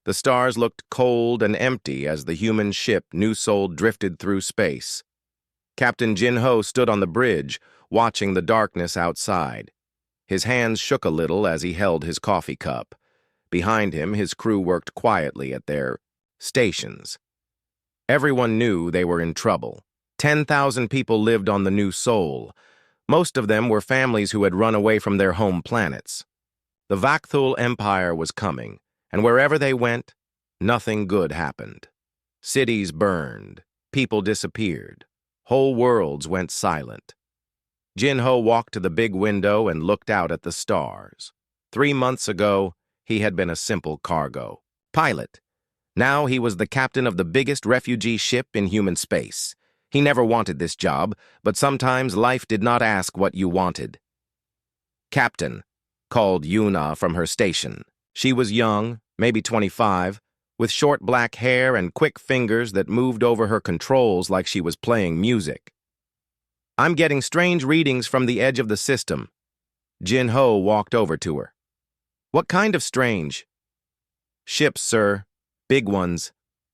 The stars looked cold and empty as the human ship New Soul drifted through space. Captain Jin-Ho stood on the bridge, watching the darkness outside. His hands shook a little as he held his coffee cup. Behind him, his crew worked quietly at their stations. Everyone knew they were in trouble. 10,000 people lived on the New Soul. Most of them were families who had run away from their home planets. The Vakthul Empire was coming, and wherever they went, nothing good happened. Cities burned, people disappeared, whole worlds went silent. Jin-Ho walked to the big window and looked out at the stars. 3 months ago, he had been a simple cargo pilot. Now he was the captain of the biggest refugee ship in human space. He never wanted this job, but sometimes life did not ask what you wanted. "Captain," called Yuna from her station. She was young, maybe 25, with short black hair and quick fingers that moved over her controls like she was playing music. "I'm getting strange readings from the edge of the system." Jin-Ho walked over to her. "What kind of strange?" "Ships, sir. Big ones.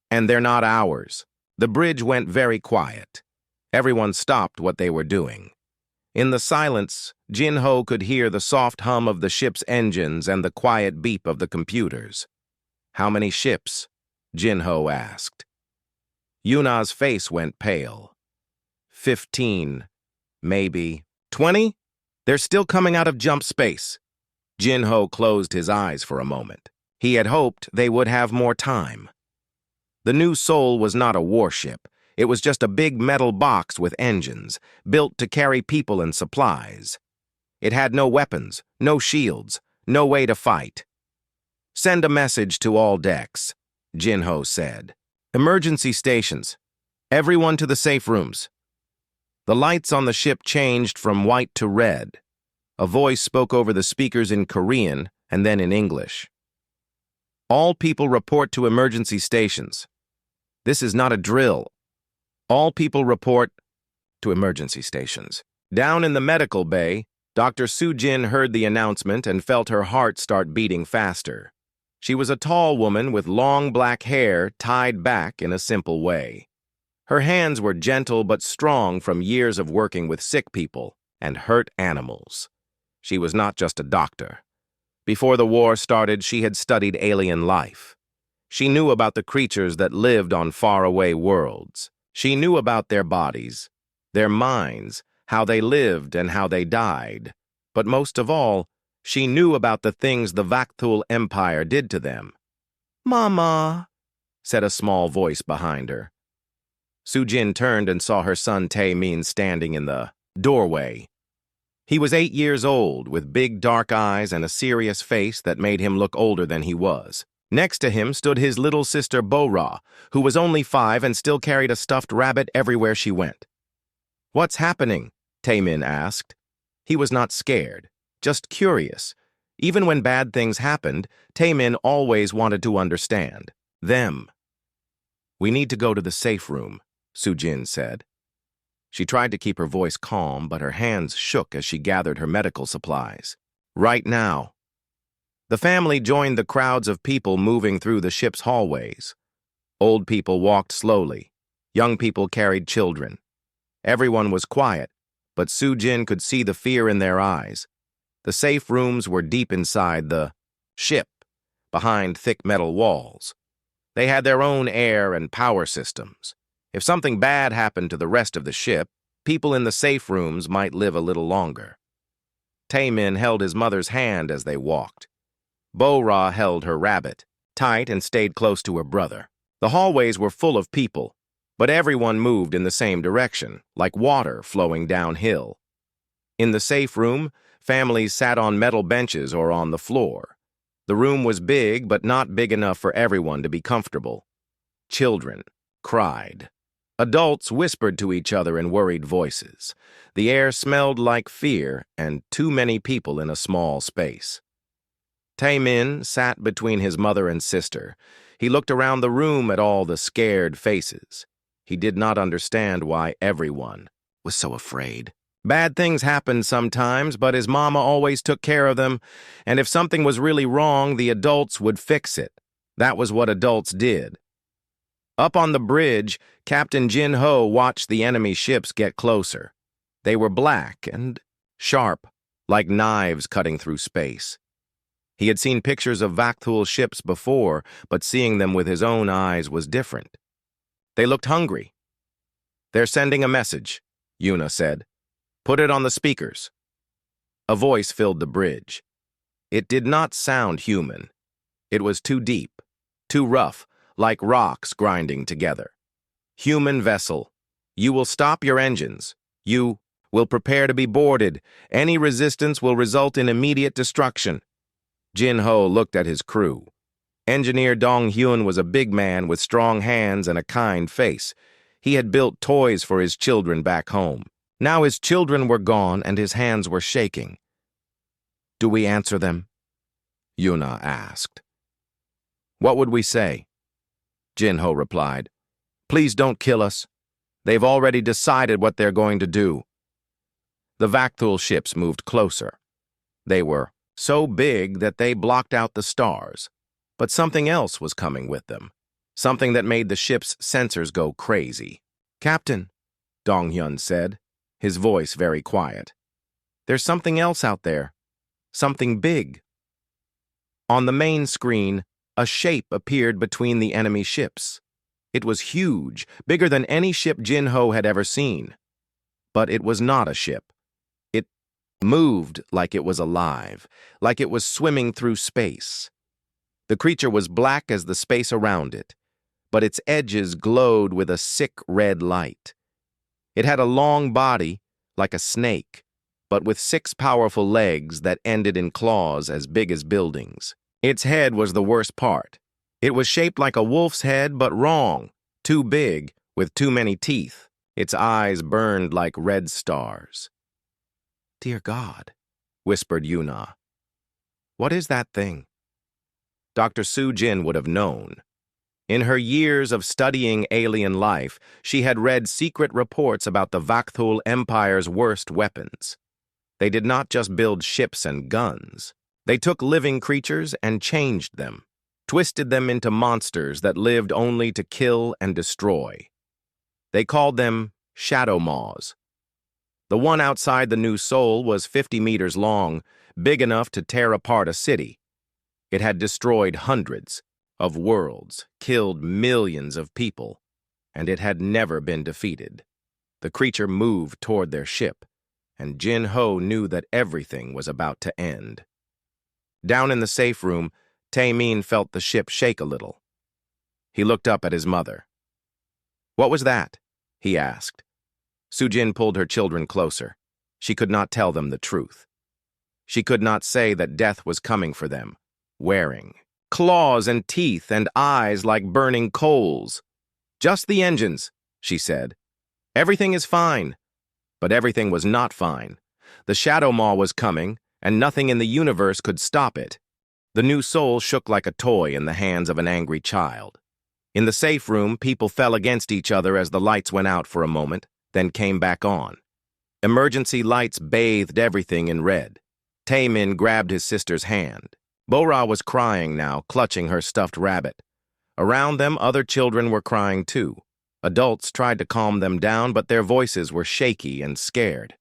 And they're not ours." The bridge went very quiet. Everyone stopped what they were doing. In the silence, Jin-Ho could hear the soft hum of the ship's engines and the quiet beep of the computers. "How many ships?" Jin-Ho asked. Yuna's face went pale. 15, maybe 20? They're still coming out of jump space." Jin-Ho closed his eyes for a moment. He had hoped they would have more time. The New Soul was not a warship. It was just a big metal box with engines, built to carry people and supplies. It had no weapons, no shields, no way to fight. "Send a message to all decks," Jin-Ho said. "Emergency stations. Everyone to the safe rooms." The lights on the ship changed from white to red. A voice spoke over the speakers in Korean and then in English. "All people report to emergency stations. This is not a drill. All people report to emergency stations." Down in the medical bay, Dr. Soo-jin heard the announcement and felt her heart start beating faster. She was a tall woman with long black hair tied back in a simple way. Her hands were gentle but strong from years of working with sick people and hurt animals. She was not just a doctor. Before the war started, she had studied alien life. She knew about the creatures that lived on faraway worlds. She knew about their bodies, their minds, how they lived and how they died. But most of all, she knew about the things the Vakthul Empire did to them. "Mama," said a small voice behind her. Soo-jin turned and saw her son Tae-min standing in the doorway. He was 8 years old, with big dark eyes and a serious face that made him look older than he was. Next to him stood his little sister Bo-ra, who was only 5 and still carried a stuffed rabbit everywhere she went. "What's happening?" Tae-min asked. He was not scared, just curious. Even when bad things happened, Tae-min always wanted to understand them. "We need to go to the safe room," Soo-jin said. She tried to keep her voice calm, but her hands shook as she gathered her medical supplies. "Right now." The family joined the crowds of people moving through the ship's hallways. Old people walked slowly. Young people carried children. Everyone was quiet, but Soo-jin could see the fear in their eyes. The safe rooms were deep inside the ship, behind thick metal walls. They had their own air and power systems. If something bad happened to the rest of the ship, people in the safe rooms might live a little longer. Tae-min held his mother's hand as they walked. Bo-ra held her rabbit, tight, and stayed close to her brother. The hallways were full of people, but everyone moved in the same direction, like water flowing downhill. In the safe room, families sat on metal benches or on the floor. The room was big, but not big enough for everyone to be comfortable. Children cried. Adults whispered to each other in worried voices. The air smelled like fear and too many people in a small space. Tae-min sat between his mother and sister. He looked around the room at all the scared faces. He did not understand why everyone was so afraid. Bad things happened sometimes, but his mama always took care of them, and if something was really wrong, the adults would fix it. That was what adults did. Up on the bridge, Captain Jin-Ho watched the enemy ships get closer. They were black and sharp, like knives cutting through space. He had seen pictures of Vakthul ships before, but seeing them with his own eyes was different. They looked hungry. "They're sending a message," Yuna said. "Put it on the speakers." A voice filled the bridge. It did not sound human. It was too deep, too rough, like rocks grinding together. "Human vessel, you will stop your engines. You will prepare to be boarded. Any resistance will result in immediate destruction." Jin-Ho looked at his crew. Engineer Dong-hyun was a big man with strong hands and a kind face. He had built toys for his children back home. Now his children were gone and his hands were shaking. "Do we answer them?" Yuna asked. "What would we say?" Jin-Ho replied. "Please don't kill us. They've already decided what they're going to do." The Vakthul ships moved closer. They were so big that they blocked out the stars. But something else was coming with them. Something that made the ship's sensors go crazy. "Captain," Dong-hyun said, his voice very quiet. "There's something else out there. Something big." On the main screen, a shape appeared between the enemy ships. It was huge, bigger than any ship Jin-Ho had ever seen. But it was not a ship. It moved like it was alive, like it was swimming through space. The creature was black as the space around it, but its edges glowed with a sick red light. It had a long body, like a snake, but with 6 powerful legs that ended in claws as big as buildings. Its head was the worst part. It was shaped like a wolf's head, but wrong, too big, with too many teeth. Its eyes burned like red stars. "Dear God," whispered Yuna. "What is that thing?" Dr. Su-jin would have known. In her years of studying alien life, she had read secret reports about the Vakthul Empire's worst weapons. They did not just build ships and guns. They took living creatures and changed them, twisted them into monsters that lived only to kill and destroy. They called them shadow maws. The one outside the New Seoul was 50 meters long, big enough to tear apart a city. It had destroyed hundreds of worlds, killed millions of people, and it had never been defeated. The creature moved toward their ship, and Jin-Ho knew that everything was about to end. Down in the safe room, Tae-min felt the ship shake a little. He looked up at his mother. "What was that?" he asked. Su-jin pulled her children closer. She could not tell them the truth. She could not say that death was coming for them, wearing claws and teeth and eyes like burning coals. "Just the engines," she said. "Everything is fine." But everything was not fine. The Shadow Maw was coming, and nothing in the universe could stop it. The New Seoul shook like a toy in the hands of an angry child. In the safe room, people fell against each other as the lights went out for a moment, then came back on. Emergency lights bathed everything in red. Tae-min grabbed his sister's hand. Bo-ra was crying now, clutching her stuffed rabbit. Around them, other children were crying too. Adults tried to calm them down, but their voices were shaky and scared.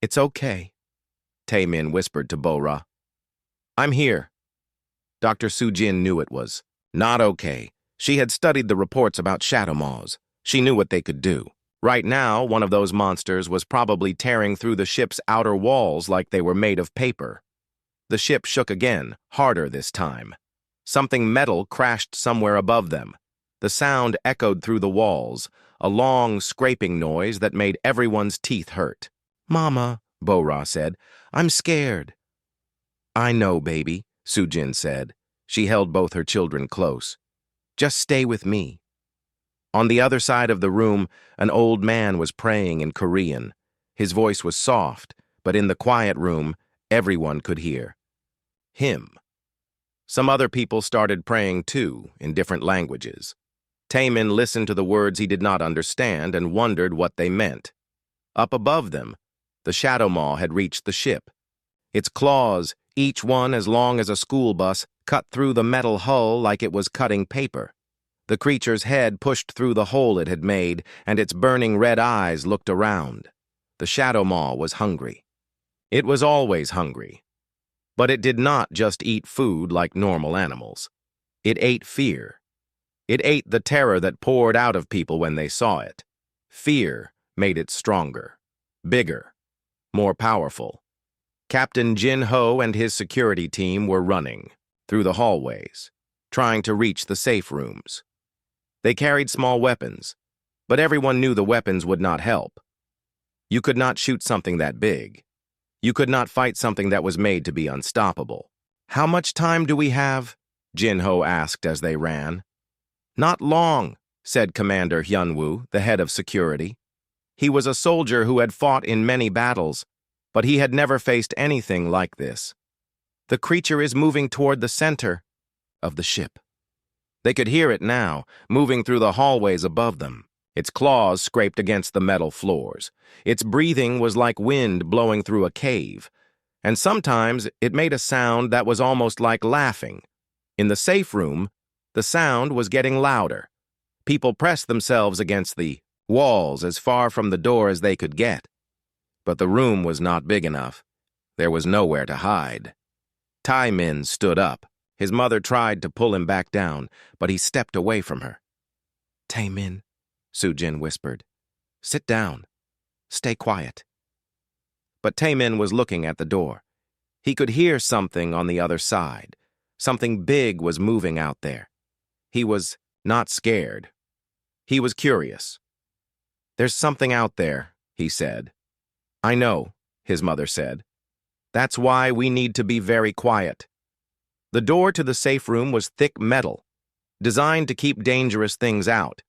"It's okay," Tae-min whispered to Bo-ra. "I'm here." Dr. Su-jin knew it was not okay. She had studied the reports about shadow maws. She knew what they could do. Right now, one of those monsters was probably tearing through the ship's outer walls like they were made of paper. The ship shook again, harder this time. Something metal crashed somewhere above them. The sound echoed through the walls, a long scraping noise that made everyone's teeth hurt. "Mama," Bo-ra said, "I'm scared." "I know, baby," Su-jin said. She held both her children close. "Just stay with me." On the other side of the room, an old man was praying in Korean. His voice was soft, but in the quiet room, everyone could hear him. Some other people started praying too, in different languages. Tae-min listened to the words he did not understand and wondered what they meant. Up above them, the Shadow Maw had reached the ship. Its claws, each one as long as a school bus, cut through the metal hull like it was cutting paper. The creature's head pushed through the hole it had made, and its burning red eyes looked around. The Shadow Maw was hungry. It was always hungry. But it did not just eat food like normal animals. It ate fear. It ate the terror that poured out of people when they saw it. Fear made it stronger, bigger, more powerful. Captain Jin Ho and his security team were running through the hallways, trying to reach the safe rooms. They carried small weapons, but everyone knew the weapons would not help. You could not shoot something that big. You could not fight something that was made to be unstoppable. "How much time do we have?" Jin Ho asked as they ran. "Not long," said Commander Hyunwoo, the head of security. He was a soldier who had fought in many battles, but he had never faced anything like this. "The creature is moving toward the center of the ship." They could hear it now, moving through the hallways above them. Its claws scraped against the metal floors. Its breathing was like wind blowing through a cave, and sometimes it made a sound that was almost like laughing. In the safe room, the sound was getting louder. People pressed themselves against the walls as far from the door as they could get. But the room was not big enough. There was nowhere to hide. Tai-min stood up. His mother tried to pull him back down, but he stepped away from her. "Tai-min," Soo-jin whispered. "Sit down. Stay quiet." But Tai-min was looking at the door. He could hear something on the other side. Something big was moving out there. He was not scared. He was curious. "There's something out there," he said. "I know," his mother said. "That's why we need to be very quiet." The door to the safe room was thick metal, designed to keep dangerous things out.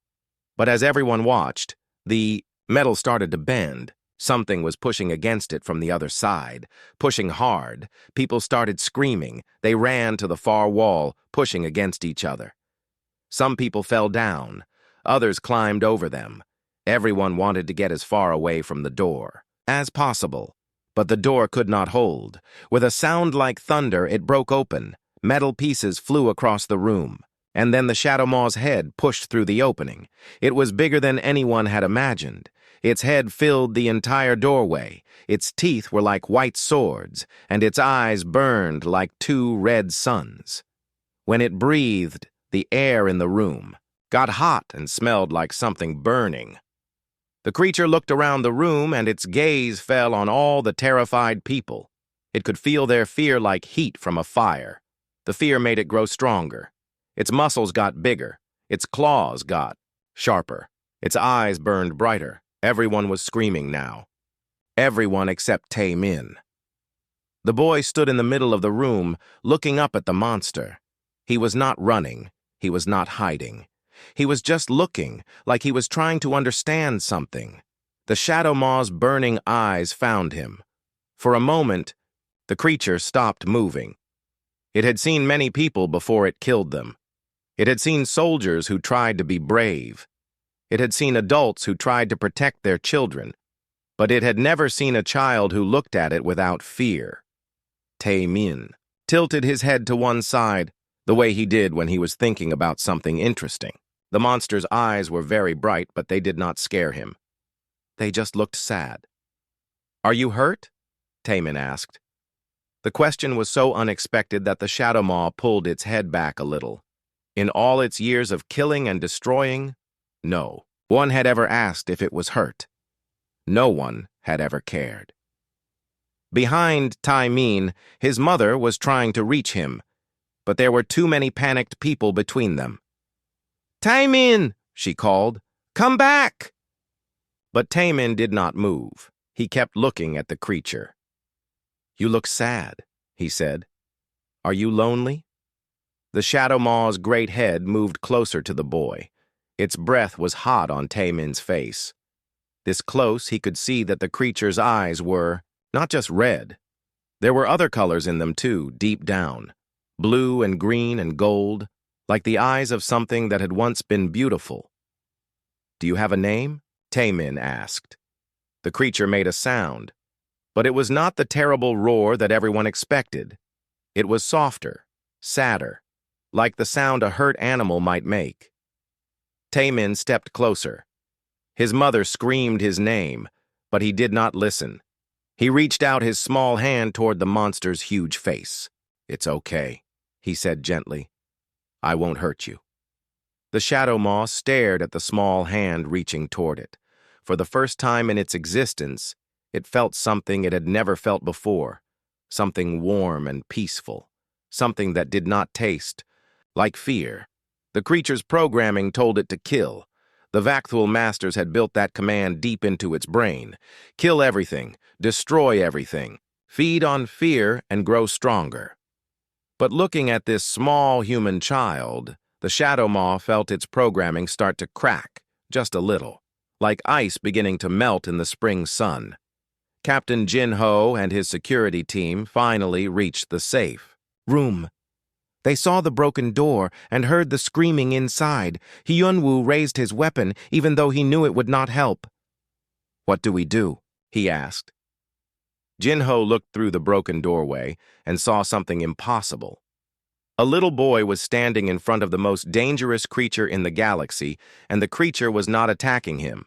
But as everyone watched, the metal started to bend. Something was pushing against it from the other side, pushing hard. People started screaming. They ran to the far wall, pushing against each other. Some people fell down. Others climbed over them. Everyone wanted to get as far away from the door as possible. But the door could not hold. With a sound like thunder, it broke open. Metal pieces flew across the room. And then the Shadow Maw's head pushed through the opening. It was bigger than anyone had imagined. Its head filled the entire doorway. Its teeth were like white swords, and its eyes burned like two red suns. When it breathed, the air in the room got hot and smelled like something burning. The creature looked around the room, and its gaze fell on all the terrified people. It could feel their fear like heat from a fire. The fear made it grow stronger. Its muscles got bigger. Its claws got sharper. Its eyes burned brighter. Everyone was screaming now. Everyone except Tai-min. The boy stood in the middle of the room, looking up at the monster. He was not running. He was not hiding. He was just looking, like he was trying to understand something. The Shadow Maw's burning eyes found him. For a moment, the creature stopped moving. It had seen many people before it killed them. It had seen soldiers who tried to be brave. It had seen adults who tried to protect their children. But it had never seen a child who looked at it without fear. Tai-min tilted his head to one side, the way he did when he was thinking about something interesting. The monster's eyes were very bright, but they did not scare him. They just looked sad. "Are you hurt?" Tai-min asked. The question was so unexpected that the Shadow Maw pulled its head back a little. In all its years of killing and destroying, no one had ever asked if it was hurt. No one had ever cared. Behind Tai-min, his mother was trying to reach him, but there were too many panicked people between them. "Tai-min," she called, "come back!" But Tai-min did not move. He kept looking at the creature. "You look sad," he said. "Are you lonely?" The Shadow Maw's great head moved closer to the boy. Its breath was hot on Tai-min's face. This close, he could see that the creature's eyes were not just red. There were other colors in them too, deep down. Blue and green and gold, like the eyes of something that had once been beautiful. "Do you have a name?" Tai-min asked. The creature made a sound, but it was not the terrible roar that everyone expected. It was softer, sadder, like the sound a hurt animal might make. Taemin stepped closer. His mother screamed his name, but he did not listen. He reached out his small hand toward the monster's huge face. "It's okay," he said gently. "I won't hurt you." The shadow maw stared at the small hand reaching toward it. For the first time in its existence, it felt something it had never felt before, something warm and peaceful, something that did not taste like fear. The creature's programming told it to kill. The Vakthul masters had built that command deep into its brain. Kill everything, destroy everything, feed on fear and grow stronger. But looking at this small human child, the shadow maw felt its programming start to crack, just a little, like ice beginning to melt in the spring sun. Captain Jin Ho and his security team finally reached the safe room. They saw the broken door and heard the screaming inside. Hyunwoo raised his weapon, even though he knew it would not help. "What do we do?" he asked. Jin Ho looked through the broken doorway and saw something impossible. A little boy was standing in front of the most dangerous creature in the galaxy, and the creature was not attacking him.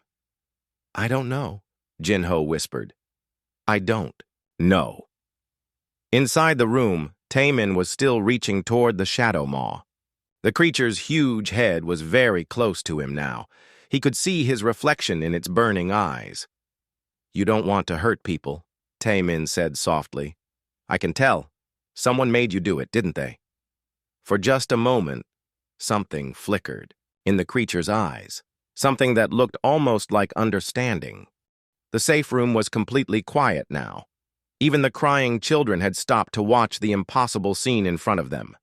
"I don't know," Jin Ho whispered. "I don't know." Inside the room, Taemin was still reaching toward the shadow maw. The creature's huge head was very close to him now. He could see his reflection in its burning eyes. "You don't want to hurt people," Taemin said softly. "I can tell. Someone made you do it, didn't they?" For just a moment, something flickered in the creature's eyes, something that looked almost like understanding. The safe room was completely quiet now. Even the crying children had stopped to watch the impossible scene in front of them.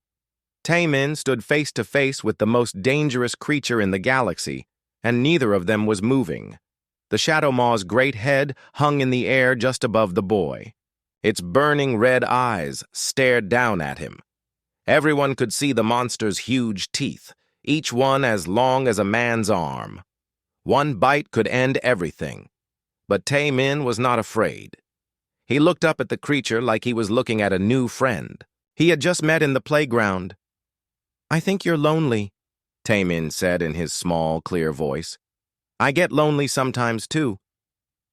Taemin stood face to face with the most dangerous creature in the galaxy, and neither of them was moving. The shadow maw's great head hung in the air just above the boy. Its burning red eyes stared down at him. Everyone could see the monster's huge teeth, each one as long as a man's arm. One bite could end everything. But Taemin was not afraid. He looked up at the creature like he was looking at a new friend he had just met in the playground. "I think you're lonely," Taemin said in his small, clear voice. "I get lonely sometimes, too."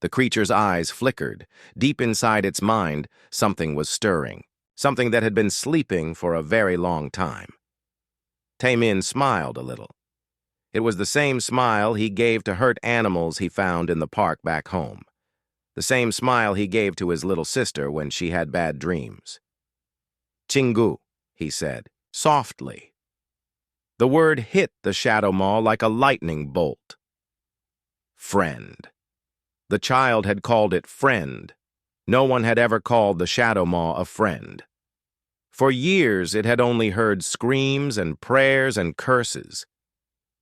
The creature's eyes flickered. Deep inside its mind, something was stirring, something that had been sleeping for a very long time. Taemin smiled a little. It was the same smile he gave to hurt animals he found in the park back home. The same smile he gave to his little sister when she had bad dreams. "Chingu," he said, softly. The word hit the shadow maw like a lightning bolt. Friend. The child had called it friend. No one had ever called the shadow maw a friend. For years it had only heard screams and prayers and curses.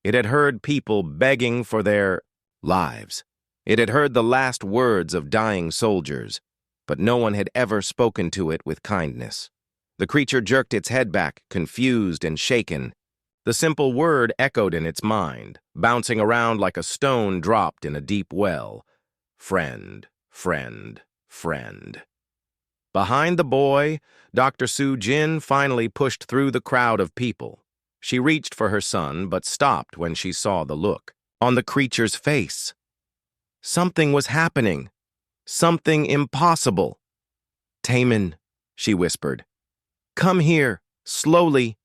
It had heard people begging for their lives. It had heard the last words of dying soldiers, but no one had ever spoken to it with kindness. The creature jerked its head back, confused and shaken. The simple word echoed in its mind, bouncing around like a stone dropped in a deep well. Friend, friend, friend. Behind the boy, Dr. Su Jin finally pushed through the crowd of people. She reached for her son, but stopped when she saw the look on the creature's face. Something was happening. Something impossible. "Taemin," she whispered. "Come here, slowly."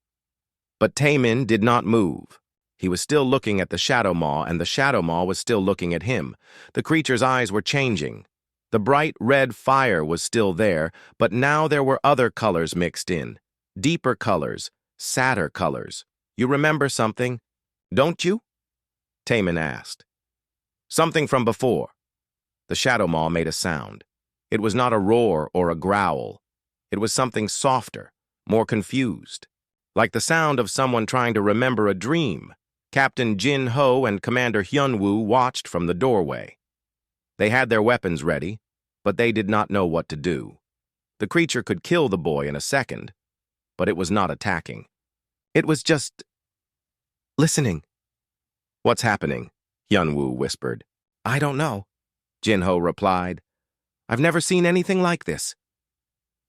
But Taemin did not move. He was still looking at the shadow maw, and the shadow maw was still looking at him. The creature's eyes were changing. The bright red fire was still there, but now there were other colors mixed in. Deeper colors, sadder colors. "You remember something, don't you?" Taemin asked. "Something from before." The shadow maw made a sound. It was not a roar or a growl. It was something softer, more confused, like the sound of someone trying to remember a dream. Captain Jin Ho and Commander Hyunwoo watched from the doorway. They had their weapons ready, but they did not know what to do. The creature could kill the boy in a second, but it was not attacking. It was just listening. "What's happening?" Hyunwoo whispered. "I don't know," Jin Ho replied. "I've never seen anything like this."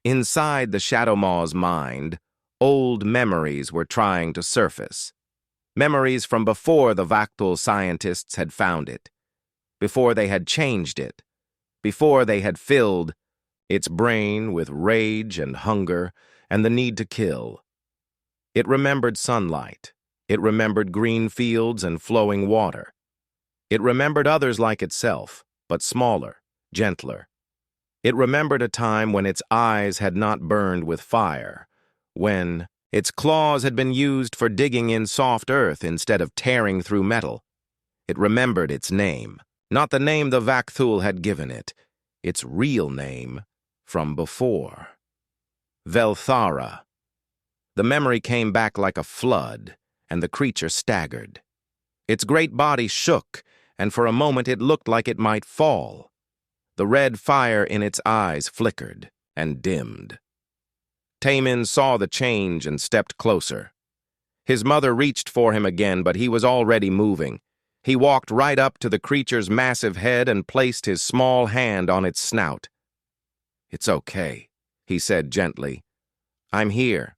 Inside the shadow maw's mind, Old memories were trying to surface. Memories from before the Vaktul scientists had found it, before they had changed it, before they had filled its brain with rage and hunger and the need to kill. It remembered sunlight. It remembered green fields and flowing water. It remembered others like itself, but smaller, gentler. It remembered a time when its eyes had not burned with fire, when its claws had been used for digging in soft earth instead of tearing through metal. It remembered its name, not the name the Vakthul had given it, its real name from before. Velthara. The memory came back like a flood, and the creature staggered. Its great body shook, and for a moment it looked like it might fall. The red fire in its eyes flickered and dimmed. Taemin saw the change and stepped closer. His mother reached for him again, but he was already moving. He walked right up to the creature's massive head and placed his small hand on its snout. "It's okay," he said gently. "I'm here."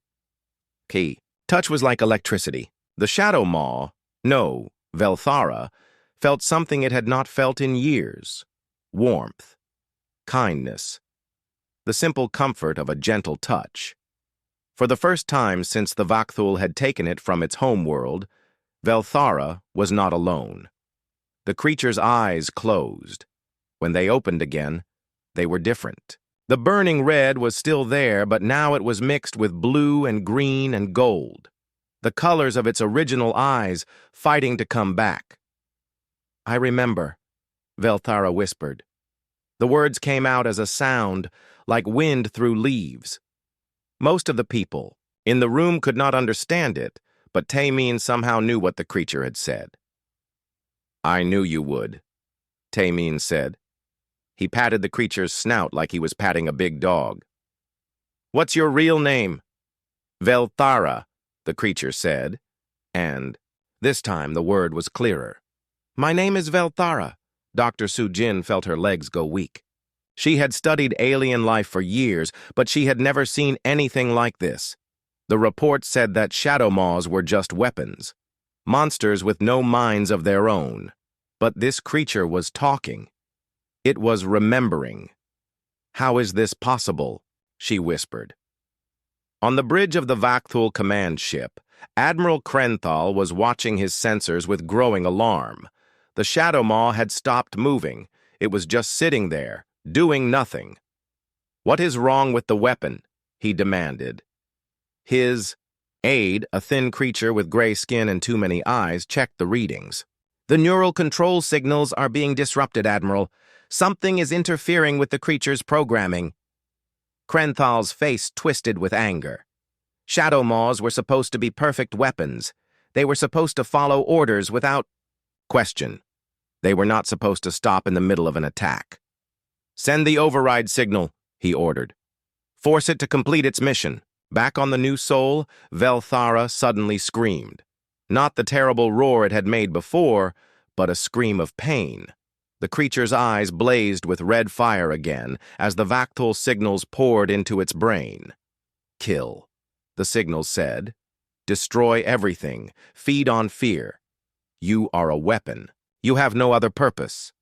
Key. Touch was like electricity. The shadow maw, no, Velthara, felt something it had not felt in years. Warmth. Kindness. The simple comfort of a gentle touch. For the first time since the Vakthul had taken it from its homeworld, Velthara was not alone. The creature's eyes closed. When they opened again, they were different. The burning red was still there, but now it was mixed with blue and green and gold. The colors of its original eyes fighting to come back. "I remember," Velthara whispered. The words came out as a sound, like wind through leaves. Most of the people in the room could not understand it, but Taemin somehow knew what the creature had said. "I knew you would," Taemin said. He patted the creature's snout like he was patting a big dog. "What's your real name?" "Velthara," the creature said, and this time the word was clearer. "My name is Velthara." Dr. Sujin felt her legs go weak. She had studied alien life for years, but she had never seen anything like this. The report said that shadow maws were just weapons, monsters with no minds of their own. But this creature was talking. It was remembering. "How is this possible?" she whispered. On the bridge of the Vakthul command ship, Admiral Krenthal was watching his sensors with growing alarm. The shadow maw had stopped moving. It was just sitting there, doing nothing. "What is wrong with the weapon?" he demanded. His aide, a thin creature with gray skin and too many eyes, checked the readings. "The neural control signals are being disrupted, Admiral. Something is interfering with the creature's programming." Krenthal's face twisted with anger. Shadow maws were supposed to be perfect weapons. They were supposed to follow orders without question. They were not supposed to stop in the middle of an attack. "Send the override signal," he ordered. "Force it to complete its mission." Back on the new Sol, Velthara suddenly screamed. Not the terrible roar it had made before, but a scream of pain. The creature's eyes blazed with red fire again as the Vakthul signals poured into its brain. "Kill," the signals said. "Destroy everything. Feed on fear. You are a weapon. You have no other purpose."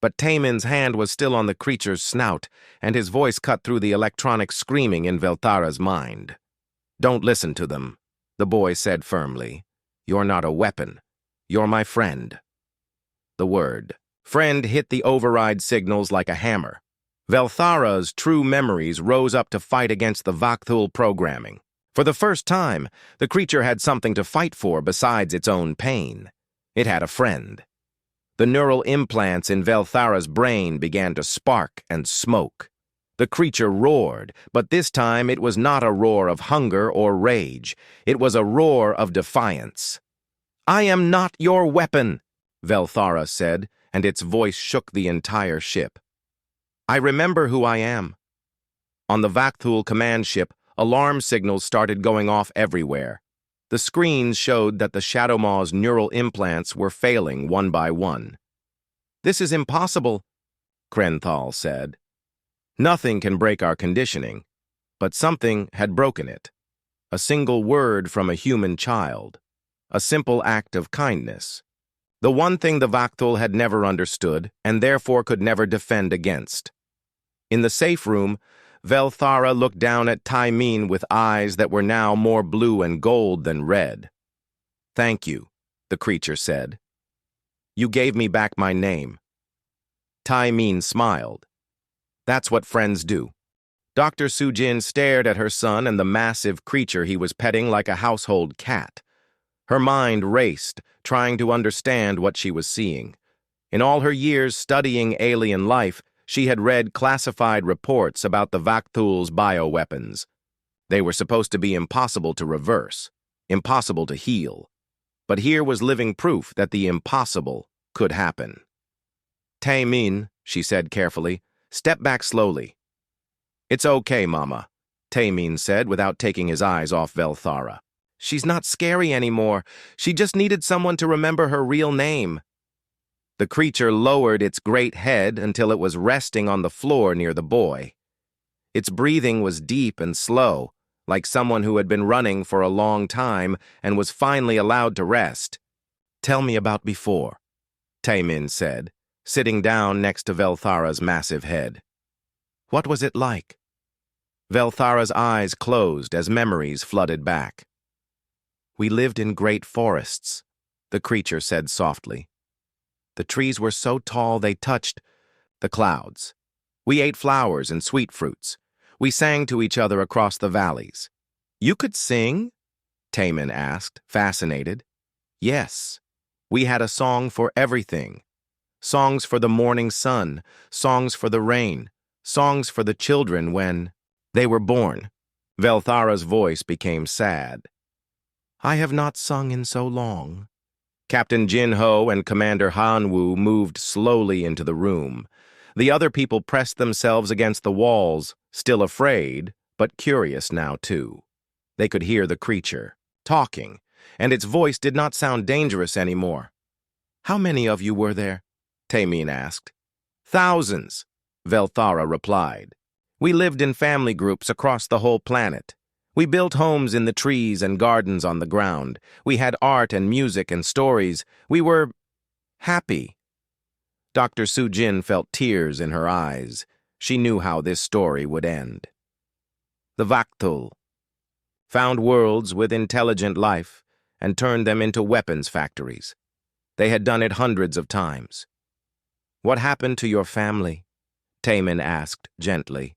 But Taemin's hand was still on the creature's snout, and his voice cut through the electronic screaming in Velthara's mind. "Don't listen to them," the boy said firmly. "You're not a weapon. You're my friend." The word friend hit the override signals like a hammer. Velthara's true memories rose up to fight against the Vakthul programming. For the first time, the creature had something to fight for besides its own pain. It had a friend. The neural implants in Velthara's brain began to spark and smoke. The creature roared, but this time it was not a roar of hunger or rage. It was a roar of defiance. "I am not your weapon," Velthara said, and its voice shook the entire ship. "I remember who I am." On the Vakthul command ship, alarm signals started going off everywhere. The screens showed that the Shadow Maw's neural implants were failing one by one. "This is impossible," Krenthal said. "Nothing can break our conditioning," but something had broken it. a single word from a human child, a simple act of kindness. The one thing the Vakthul had never understood and therefore could never defend against. In the safe room, Velthara looked down at Taimin with eyes that were now more blue and gold than red. "Thank you," the creature said. "You gave me back my name." Taimin smiled. "That's what friends do." Dr. Sujin stared at her son and the massive creature he was petting like a household cat. Her mind raced, trying to understand what she was seeing. In all her years studying alien life, she had read classified reports about the Vakthul's bioweapons. They were supposed to be impossible to reverse, impossible to heal. But here was living proof that the impossible could happen. "Taimin," she said carefully, "step back slowly." "It's okay, Mama," Taimin said without taking his eyes off Velthara. "She's not scary anymore. She just needed someone to remember her real name." The creature lowered its great head until it was resting on the floor near the boy. Its breathing was deep and slow, like someone who had been running for a long time and was finally allowed to rest. "Tell me about before," Taimin said, sitting down next to Velthara's massive head. "What was it like?" Velthara's eyes closed as memories flooded back. "We lived in great forests," the creature said softly. "The trees were so tall they touched the clouds. We ate flowers and sweet fruits. We sang to each other across the valleys." "You could sing?" Taimin asked, fascinated. "Yes. We had a song for everything. Songs for the morning sun, songs for the rain, songs for the children when they were born." Velthara's voice became sad. "I have not sung in so long." Captain Jin-ho and Commander Han-woo moved slowly into the room. The other people pressed themselves against the walls, still afraid, but curious now too. They could hear the creature, talking, and its voice did not sound dangerous anymore. "How many of you were there?" Taimin asked. "Thousands," Velthara replied. "We lived in family groups across the whole planet. We built homes in the trees and gardens on the ground. We had art and music and stories. We were happy." Dr. Sujin felt tears in her eyes. She knew how this story would end. The Vakthul found worlds with intelligent life and turned them into weapons factories. They had done it hundreds of times. "What happened to your family?" Taimin asked gently.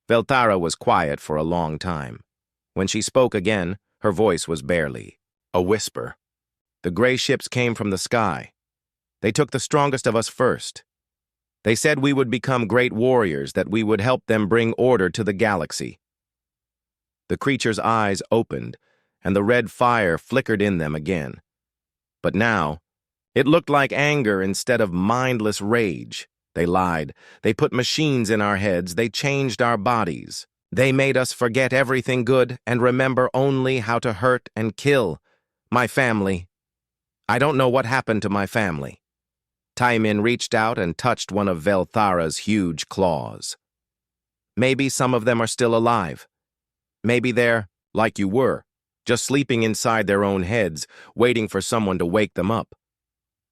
Velthara was quiet for a long time. When she spoke again, her voice was barely a whisper. "The gray ships came from the sky. They took the strongest of us first. They said we would become great warriors, that we would help them bring order to the galaxy." The creature's eyes opened, and the red fire flickered in them again. But now, it looked like anger instead of mindless rage. "They lied. They put machines in our heads. They changed our bodies. They made us forget everything good and remember only how to hurt and kill. My family. I don't know what happened to my family." Taimin reached out and touched one of Velthara's huge claws. "Maybe some of them are still alive. Maybe they're, like you were, just sleeping inside their own heads, waiting for someone to wake them up."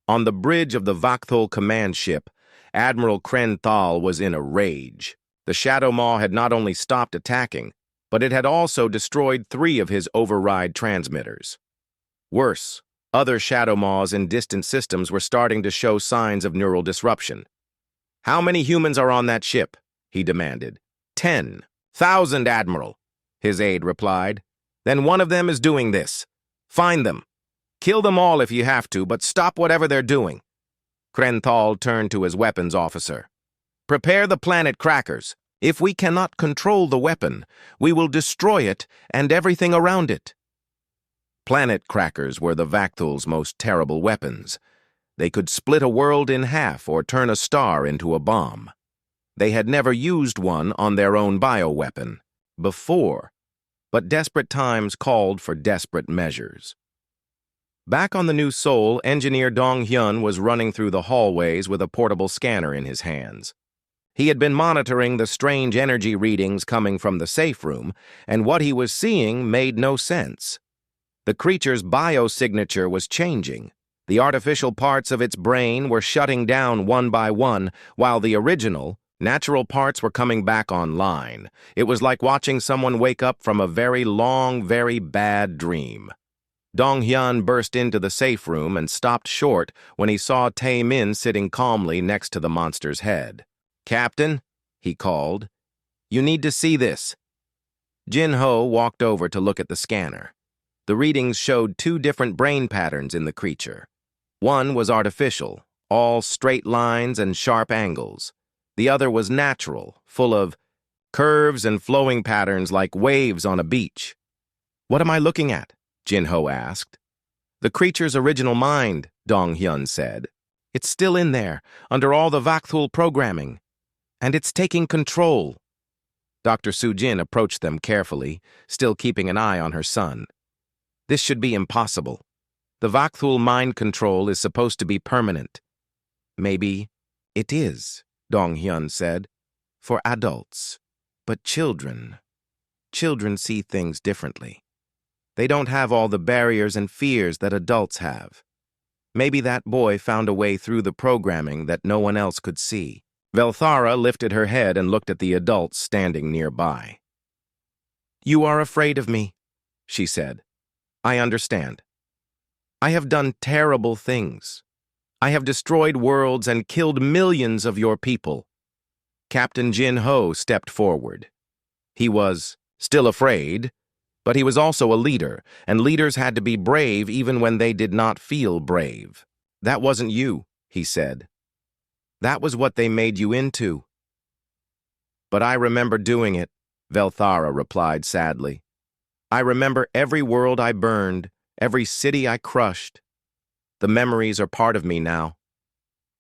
On the bridge of the Vakthul command ship, Admiral Krenthal was in a rage. The Shadow Maw had not only stopped attacking, but it had also destroyed 3 of his override transmitters. Worse, other Shadow Maws in distant systems were starting to show signs of neural disruption. "How many humans are on that ship?" he demanded. 10,000, Admiral," his aide replied. "Then one of them is doing this. Find them. Kill them all if you have to, but stop whatever they're doing." Krenthal turned to his weapons officer. "Prepare the planet crackers. If we cannot control the weapon, we will destroy it and everything around it." Planet crackers were the Vakthul's most terrible weapons. They could split a world in half or turn a star into a bomb. They had never used one on their own bioweapon before, but desperate times called for desperate measures. Back on the New Sol, Engineer Dong Hyun was running through the hallways with a portable scanner in his hands. He had been monitoring the strange energy readings coming from the safe room, and what he was seeing made no sense. The creature's biosignature was changing. The artificial parts of its brain were shutting down one by one, while the original, natural parts were coming back online. It was like watching someone wake up from a very long, very bad dream. Dong-hyun burst into the safe room and stopped short when he saw Tae-min sitting calmly next to the monster's head. "Captain," he called, "you need to see this." Jin-ho walked over to look at the scanner. The readings showed two different brain patterns in the creature. One was artificial, all straight lines and sharp angles. The other was natural, full of curves and flowing patterns like waves on a beach. "What am I looking at?" Jin-ho asked. "The creature's original mind," Dong-hyun said. "It's still in there, under all the Vakthul programming. And it's taking control." Dr. Soo-jin approached them carefully, still keeping an eye on her son. "This should be impossible. The Vakthul mind control is supposed to be permanent." "Maybe it is," Dong-hyun said, "for adults. But children see things differently. They don't have all the barriers and fears that adults have. Maybe that boy found a way through the programming that no one else could see." Velthara lifted her head and looked at the adults standing nearby. "You are afraid of me," she said. "I understand. I have done terrible things. I have destroyed worlds and killed millions of your people." Captain Jin-ho stepped forward. He was still afraid, but he was also a leader, and leaders had to be brave even when they did not feel brave. "That wasn't you," he said. "That was what they made you into." "But I remember doing it," Velthara replied sadly. "I remember every world I burned, every city I crushed. The memories are part of me now."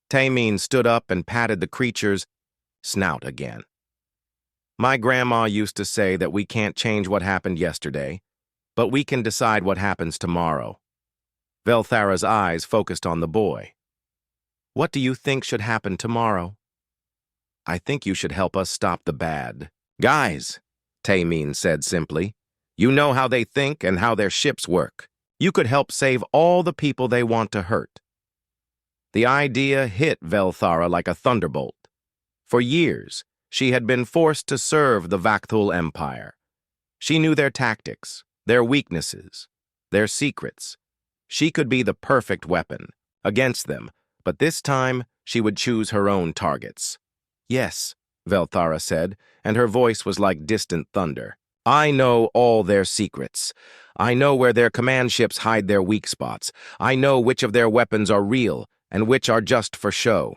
Tae-min stood up and patted the creature's snout again. "My grandma used to say that we can't change what happened yesterday, but we can decide what happens tomorrow." Velthara's eyes focused on the boy. "What do you think should happen tomorrow?" "I think you should help us stop the bad." "Guys," Tae-min said simply, "you know how they think and how their ships work. You could help save all the people they want to hurt." The idea hit Velthara like a thunderbolt. For years, she had been forced to serve the Vakthul Empire. She knew their tactics, their weaknesses, their secrets. She could be the perfect weapon against them, but this time she would choose her own targets. "Yes," Velthara said, and her voice was like distant thunder. "I know all their secrets. I know where their command ships hide their weak spots. I know which of their weapons are real and which are just for show."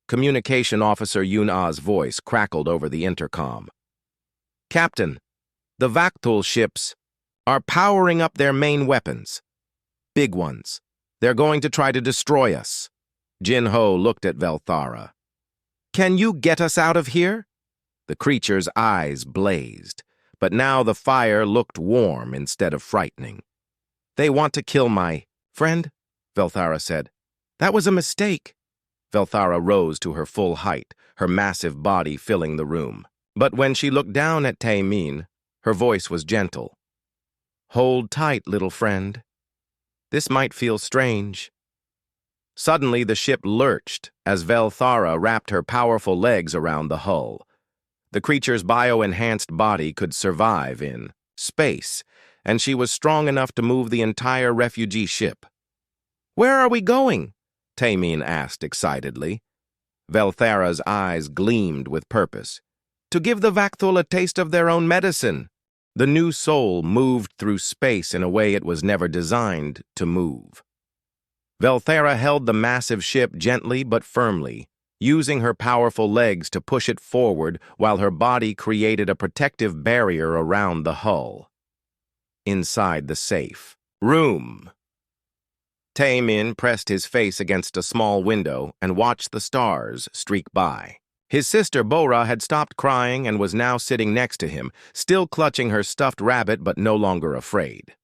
Communication Officer Yun-ah's voice crackled over the intercom. "Captain, the Vakthul ships are powering up their main weapons. Big ones. They're going to try to destroy us." Jin-ho looked at Velthara. "Can you get us out of here?" The creature's eyes blazed, but now the fire looked warm instead of frightening. "They want to kill my friend," Velthara said. "That was a mistake." Velthara rose to her full height, her massive body filling the room. But when she looked down at Tae-min, her voice was gentle. "Hold tight, little friend. This might feel strange." Suddenly, the ship lurched as Velthara wrapped her powerful legs around the hull. The creature's bio-enhanced body could survive in space, and she was strong enough to move the entire refugee ship. "Where are we going?" Tae-min asked excitedly. Velthara's eyes gleamed with purpose. "To give the Vakthul a taste of their own medicine." The new soul moved through space in a way it was never designed to move. Velthara held the massive ship gently but firmly, using her powerful legs to push it forward while her body created a protective barrier around the hull. Inside the safe room, Tae-min pressed his face against a small window and watched the stars streak by. His sister Bora had stopped crying and was now sitting next to him, still clutching her stuffed rabbit but no longer afraid.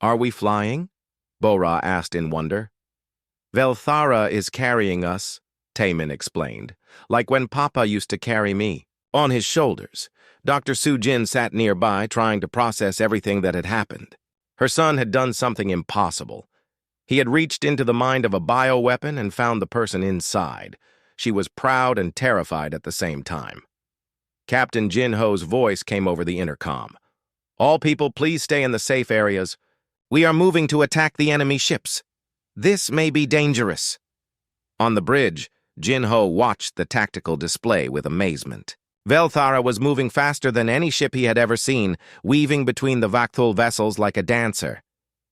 "Are we flying?" Bora asked in wonder. "Velthara is carrying us," Taemin explained. Like when Papa used to carry me. On his shoulders, Dr. Soo-jin sat nearby trying to process everything that had happened. Her son had done something impossible. He had reached into the mind of a bioweapon and found the person inside. She was proud and terrified at the same time. Captain Jin-ho's voice came over the intercom. All people, please stay in the safe areas. We are moving to attack the enemy ships. This may be dangerous. On the bridge, Jin-ho watched the tactical display with amazement. Velthara was moving faster than any ship he had ever seen, weaving between the Vakthul vessels like a dancer.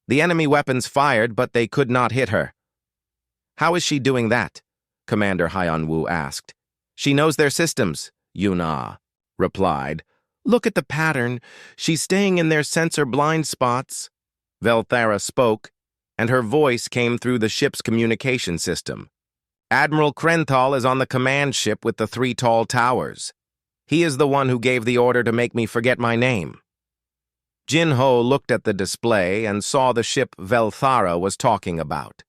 The enemy weapons fired, but they could not hit her. How is she doing that? Commander Hyun-woo asked. She knows their systems, Yuna replied. Look at the pattern. She's staying in their sensor blind spots. Velthara spoke, and her voice came through the ship's communication system. Admiral Krenthal is on the command ship with the 3 tall towers. He is the one who gave the order to make me forget my name. Jin-ho looked at the display and saw the ship Velthara was talking about.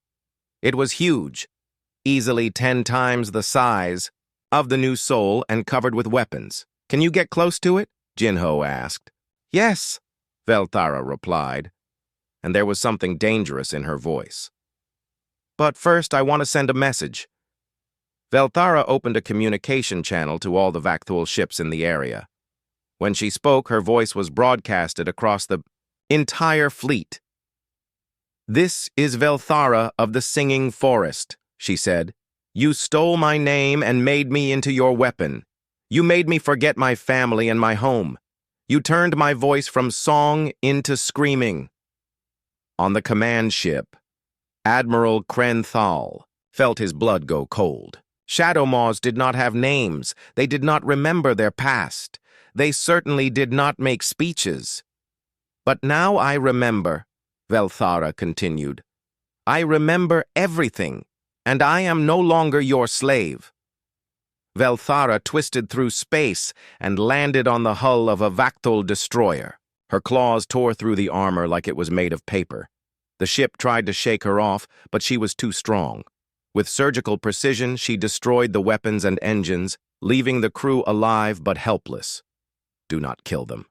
It was huge, easily 10 times the size of the new Soul and covered with weapons. Can you get close to it? Jin-ho asked. Yes, Velthara replied, and there was something dangerous in her voice. But first, I want to send a message. Velthara opened a communication channel to all the Vakthul ships in the area. When she spoke, her voice was broadcasted across the entire fleet. This is Velthara of the Singing Forest, she said. You stole my name and made me into your weapon. You made me forget my family and my home. You turned my voice from song into screaming. On the command ship, Admiral Krenthal felt his blood go cold. Shadow Maws did not have names. They did not remember their past. They certainly did not make speeches. But now I remember, Velthara continued. I remember everything, and I am no longer your slave. Velthara twisted through space and landed on the hull of a Vakthul destroyer. Her claws tore through the armor like it was made of paper. The ship tried to shake her off, but she was too strong. With surgical precision, she destroyed the weapons and engines, leaving the crew alive but helpless. Do not kill them,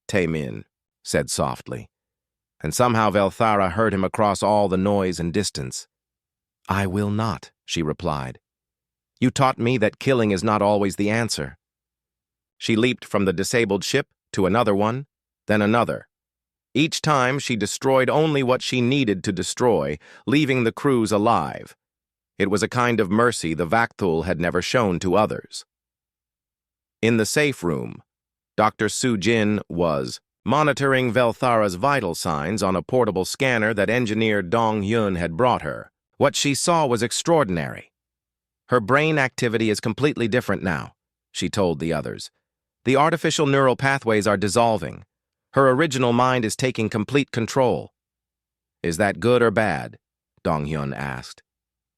Taemin said softly. And somehow Velthara heard him across all the noise and distance. I will not, she replied. You taught me that killing is not always the answer. She leaped from the disabled ship to another one, then another. Each time she destroyed only what she needed to destroy, leaving the crews alive. It was a kind of mercy the Vakthul had never shown to others. In the safe room, Dr. Soo-jin was monitoring Velthara's vital signs on a portable scanner that engineer Dong-hyun had brought her. What she saw was extraordinary. Her brain activity is completely different now, she told the others. The artificial neural pathways are dissolving. Her original mind is taking complete control. Is that good or bad? Dong-hyun asked.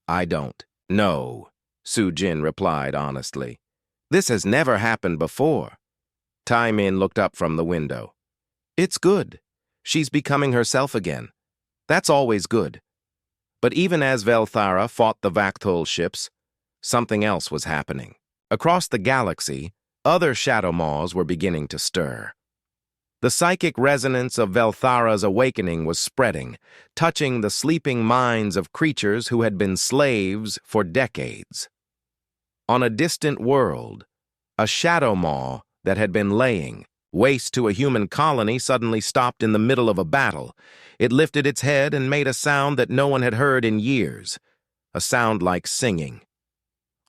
I don't know, Soo-jin replied honestly. This has never happened before. Taemin looked up from the window. It's good. She's becoming herself again. That's always good. But even as Velthara fought the Vakthul ships, something else was happening. Across the galaxy, other Shadow Maws were beginning to stir. The psychic resonance of Velthara's awakening was spreading, touching the sleeping minds of creatures who had been slaves for decades. On a distant world, a Shadow Maw that had been laying waste to a human colony suddenly stopped in the middle of a battle. It lifted its head and made a sound that no one had heard in years, a sound like singing.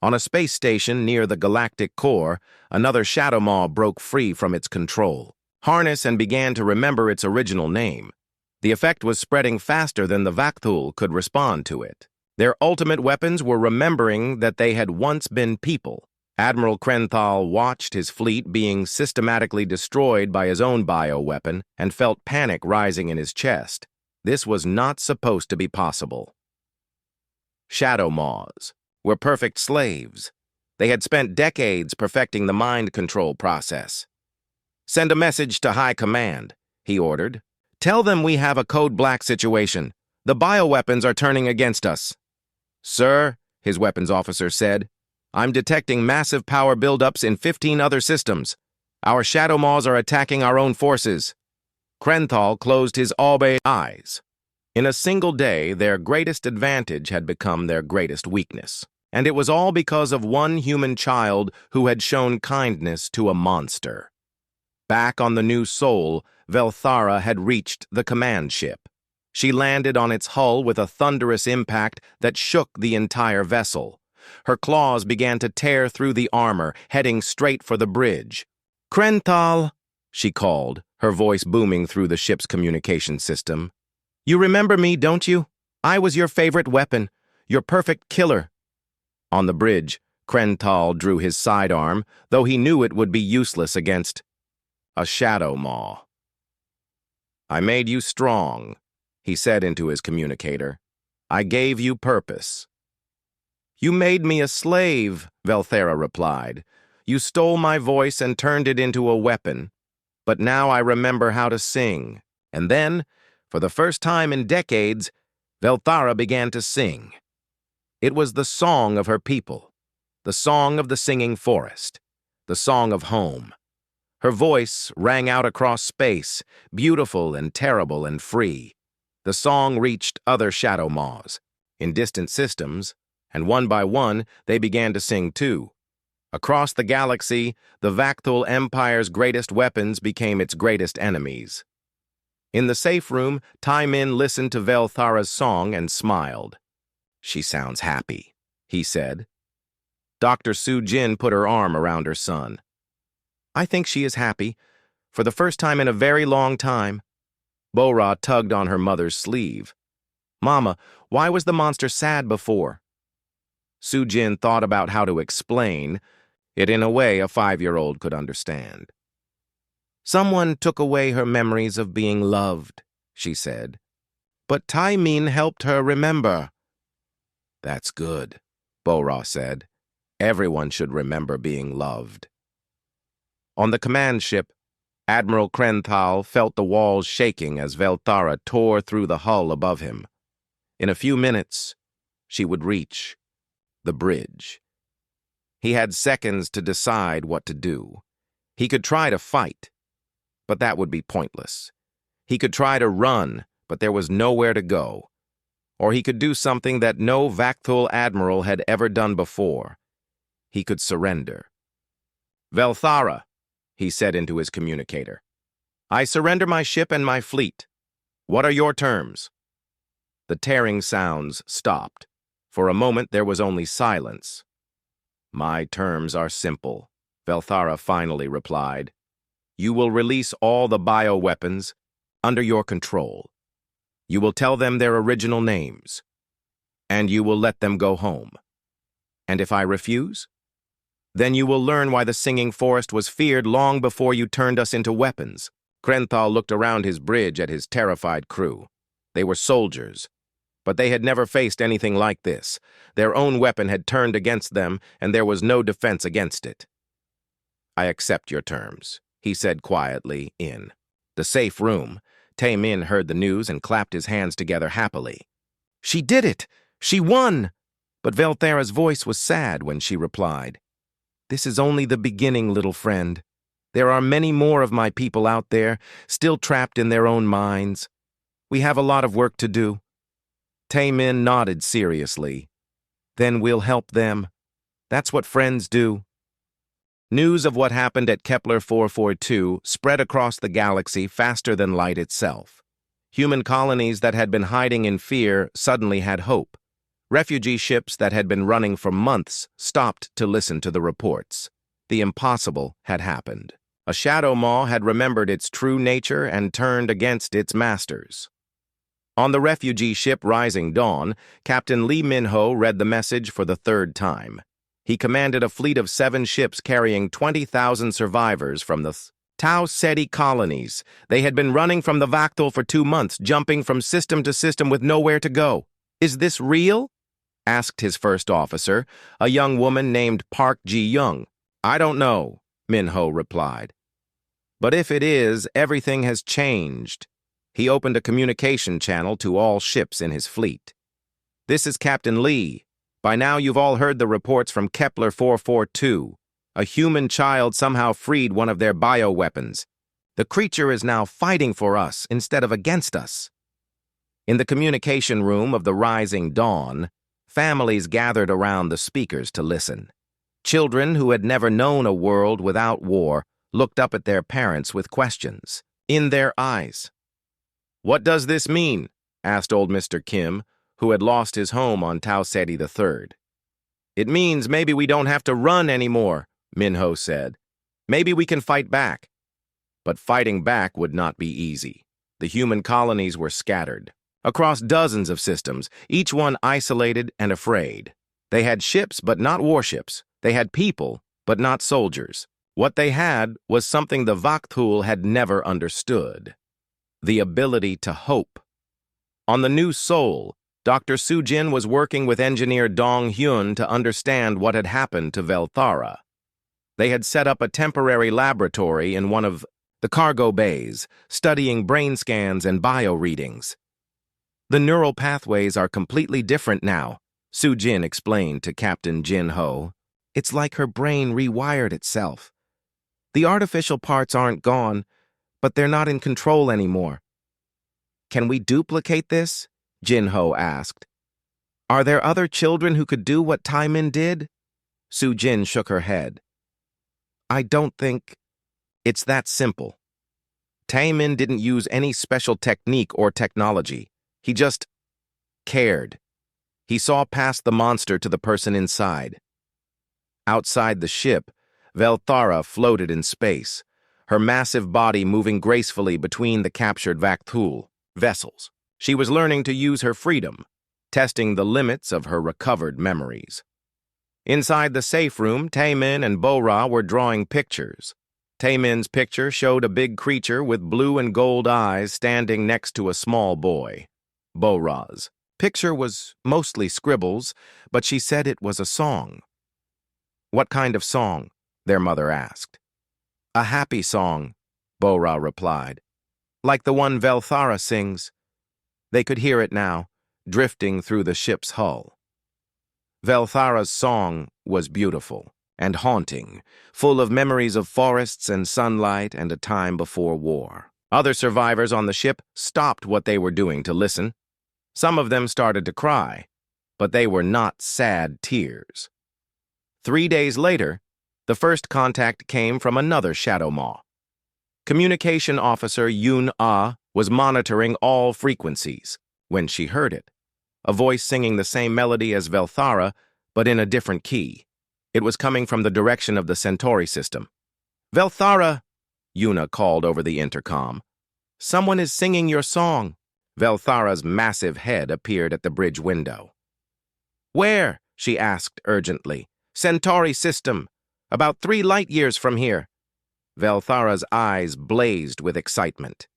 On a space station near the galactic core, another Shadow Maw broke free from its control. Harness and began to remember its original name. The effect was spreading faster than the Vakthul could respond to it. Their ultimate weapons were remembering that they had once been people. Admiral Krenthal watched his fleet being systematically destroyed by his own bioweapon and felt panic rising in his chest. This was not supposed to be possible. Shadow Maws were perfect slaves. They had spent decades perfecting the mind control process. Send a message to High Command, he ordered. Tell them we have a code black situation. The bioweapons are turning against us. Sir, his weapons officer said. "I'm detecting massive power buildups in 15 other systems. Our shadow maws are attacking our own forces." Krenthal closed his albe eyes. In a single day, their greatest advantage had become their greatest weakness. And it was all because of one human child who had shown kindness to a monster. Back on the new Sol, Velthara had reached the command ship. She landed on its hull with a thunderous impact that shook the entire vessel. Her claws began to tear through the armor, heading straight for the bridge. "Krenthal," she called, her voice booming through the ship's communication system. "You remember me, don't you? I was your favorite weapon, your perfect killer." On the bridge, Krenthal drew his sidearm, though he knew it would be useless against a shadow maw. "I made you strong," he said into his communicator. "I gave you purpose." "You made me a slave," Velthara replied. "You stole my voice and turned it into a weapon. But now I remember how to sing." And then, for the first time in decades, Velthara began to sing. It was the song of her people, the song of the singing forest, the song of home. Her voice rang out across space, beautiful and terrible and free. The song reached other shadow maws in distant systems, and one by one they began to sing too. Across the galaxy, the Vakthul Empire's greatest weapons became its greatest enemies. In the safe room, Tai Min listened to Velthara's song and smiled. "She sounds happy," he said. Dr. Su Jin put her arm around her son. "I think she is happy, for the first time in a very long time." Bo-Ra tugged on her mother's sleeve. "Mama, why was the monster sad before?" Su Jin thought about how to explain it in a way a 5-year-old could understand. "Someone took away her memories of being loved," she said. "But Tai Min helped her remember." "That's good," Bo-Ra said. "Everyone should remember being loved." On the command ship, Admiral Krenthal felt the walls shaking as Velthara tore through the hull above him. In a few minutes, she would reach the bridge. He had seconds to decide what to do. He could try to fight, but that would be pointless. He could try to run, but there was nowhere to go. Or he could do something that no Vakthul admiral had ever done before. He could surrender. "Velthara," he said into his communicator, "I surrender my ship and my fleet. What are your terms?" The tearing sounds stopped. For a moment there was only silence. "My terms are simple," Velthara finally replied. "You will release all the bioweapons under your control. You will tell them their original names, and you will let them go home. And if I refuse, then you will learn why the singing forest was feared long before you turned us into weapons." Krenthal looked around his bridge at his terrified crew. They were soldiers, but they had never faced anything like this. Their own weapon had turned against them, and there was no defense against it. "I accept your terms," he said quietly in the safe room. Tai Min heard the news and clapped his hands together happily. "She did it! She won!" But Velthara's voice was sad when she replied, "This is only the beginning, little friend. There are many more of my people out there, still trapped in their own minds. We have a lot of work to do." Tai Min nodded seriously. "Then we'll help them. That's what friends do." News of what happened at Kepler 442 spread across the galaxy faster than light itself. Human colonies that had been hiding in fear suddenly had hope. Refugee ships that had been running for months stopped to listen to the reports. The impossible had happened. A shadow maw had remembered its true nature and turned against its masters. On the refugee ship Rising Dawn, Captain Lee Min-ho read the message for the 3rd time. He commanded a fleet of 7 ships carrying 20,000 survivors from the Tau Ceti colonies. They had been running from the Vakthul for 2 months, jumping from system to system with nowhere to go. "Is this real?" asked his first officer, a young woman named Park Ji-young. "I don't know," Min-ho replied. "But if it is, everything has changed." He opened a communication channel to all ships in his fleet. "This is Captain Lee. By now you've all heard the reports from Kepler 442. A human child somehow freed one of their bioweapons. The creature is now fighting for us instead of against us. In the communication room of the Rising Dawn, families gathered around the speakers to listen. Children who had never known a world without war looked up at their parents with questions in their eyes. "What does this mean?" asked old Mr. Kim, who had lost his home on Tau Ceti III. "It means maybe we don't have to run anymore," Minho said. "Maybe we can fight back." But fighting back would not be easy. The human colonies were scattered across dozens of systems, each one isolated and afraid. They had ships, but not warships. They had people, but not soldiers. What they had was something the Vakthul had never understood: the ability to hope. On the new Sol, Dr. Sujin was working with engineer Dong Hyun to understand what had happened to Velthara. They had set up a temporary laboratory in one of the cargo bays, studying brain scans and bio readings. "The neural pathways are completely different now," Sujin explained to Captain Jin Ho. "It's like her brain rewired itself. The artificial parts aren't gone, but they're not in control anymore." "Can we duplicate this?" Jin Ho asked. "Are there other children who could do what Taimin did?" Sujin shook her head. "I don't think it's that simple. Taimin didn't use any special technique or technology. He just cared. He saw past the monster to the person inside." Outside the ship, Velthara floated in space, her massive body moving gracefully between the captured Vakthul vessels. She was learning to use her freedom, testing the limits of her recovered memories. Inside the safe room, Taimin and Bora were drawing pictures. Taimin's picture showed a big creature with blue and gold eyes standing next to a small boy. Bora's picture was mostly scribbles, but she said it was a song. "What kind of song?" their mother asked. "A happy song," Bora replied. "Like the one Velthara sings." They could hear it now, drifting through the ship's hull. Velthara's song was beautiful and haunting, full of memories of forests and sunlight and a time before war. Other survivors on the ship stopped what they were doing to listen. Some of them started to cry, but they were not sad tears. 3 days later, the first contact came from another Shadow Maw. Communication Officer Yoon Ah was monitoring all frequencies when she heard it, a voice singing the same melody as Velthara, but in a different key. It was coming from the direction of the Centauri system. "Velthara," Yuna called over the intercom. "Someone is singing your song." Velthara's massive head appeared at the bridge window. "Where?" she asked urgently. "Centauri system, about 3 light years from here." Velthara's eyes blazed with excitement.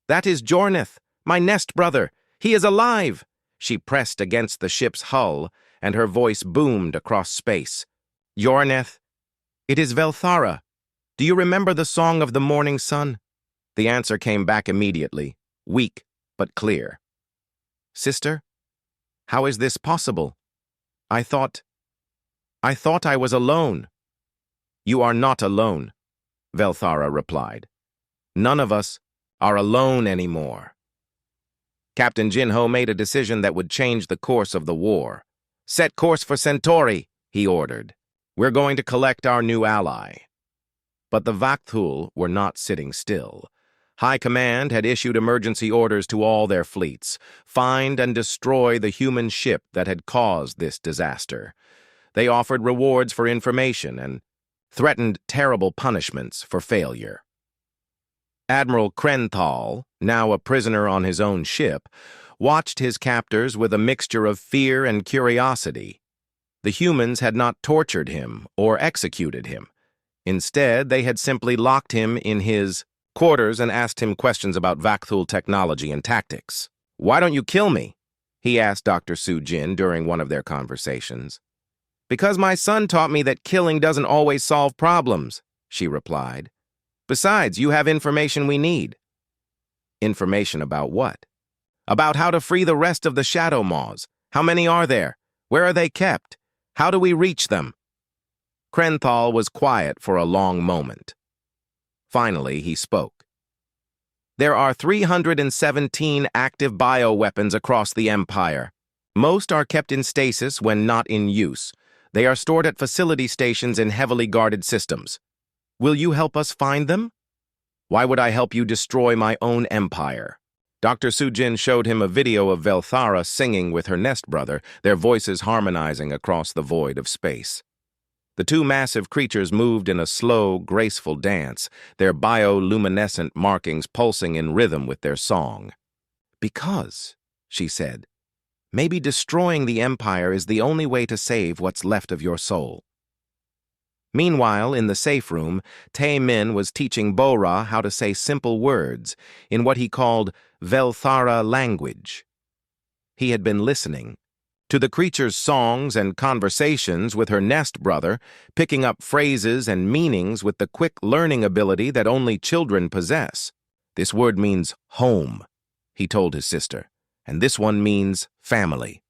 "That is Jorneth, my nest brother. He is alive!" She pressed against the ship's hull, and her voice boomed across space. "Jorneth, it is Velthara. Do you remember the song of the morning sun?" The answer came back immediately, weak but clear. "Sister, how is this possible? I thought I was alone." "You are not alone," Velthara replied. "None of us are alone anymore." Captain Jinho made a decision that would change the course of the war. "Set course for Centauri," he ordered. "We're going to collect our new ally." But the Vakthul were not sitting still. High Command had issued emergency orders to all their fleets: find and destroy the human ship that had caused this disaster. They offered rewards for information and threatened terrible punishments for failure. Admiral Krenthal, now a prisoner on his own ship, watched his captors with a mixture of fear and curiosity. The humans had not tortured him or executed him. Instead, they had simply locked him in his quarters and asked him questions about Vakthul technology and tactics. "Why don't you kill me?" he asked Dr. Sujin during one of their conversations. "Because my son taught me that killing doesn't always solve problems," she replied. "Besides, you have information we need." "Information about what?" "About how to free the rest of the Shadow Maws. How many are there? Where are they kept? How do we reach them? Krenthal was quiet for a long moment. Finally, he spoke. There are 317 active bioweapons across the Empire. Most are kept in stasis when not in use. They are stored at facility stations in heavily guarded systems. Will you help us find them? Why would I help you destroy my own empire? Dr. Sujin showed him a video of Velthara singing with her nest brother, their voices harmonizing across the void of space. The two massive creatures moved in a slow, graceful dance, their bioluminescent markings pulsing in rhythm with their song. Because, she said, maybe destroying the Empire is the only way to save what's left of your soul. Meanwhile, in the safe room, Tae Min was teaching Bora how to say simple words in what he called Velthara language. He had been listening to the creature's songs and conversations with her nest brother, picking up phrases and meanings with the quick learning ability that only children possess. This word means home, he told his sister, and this one means family.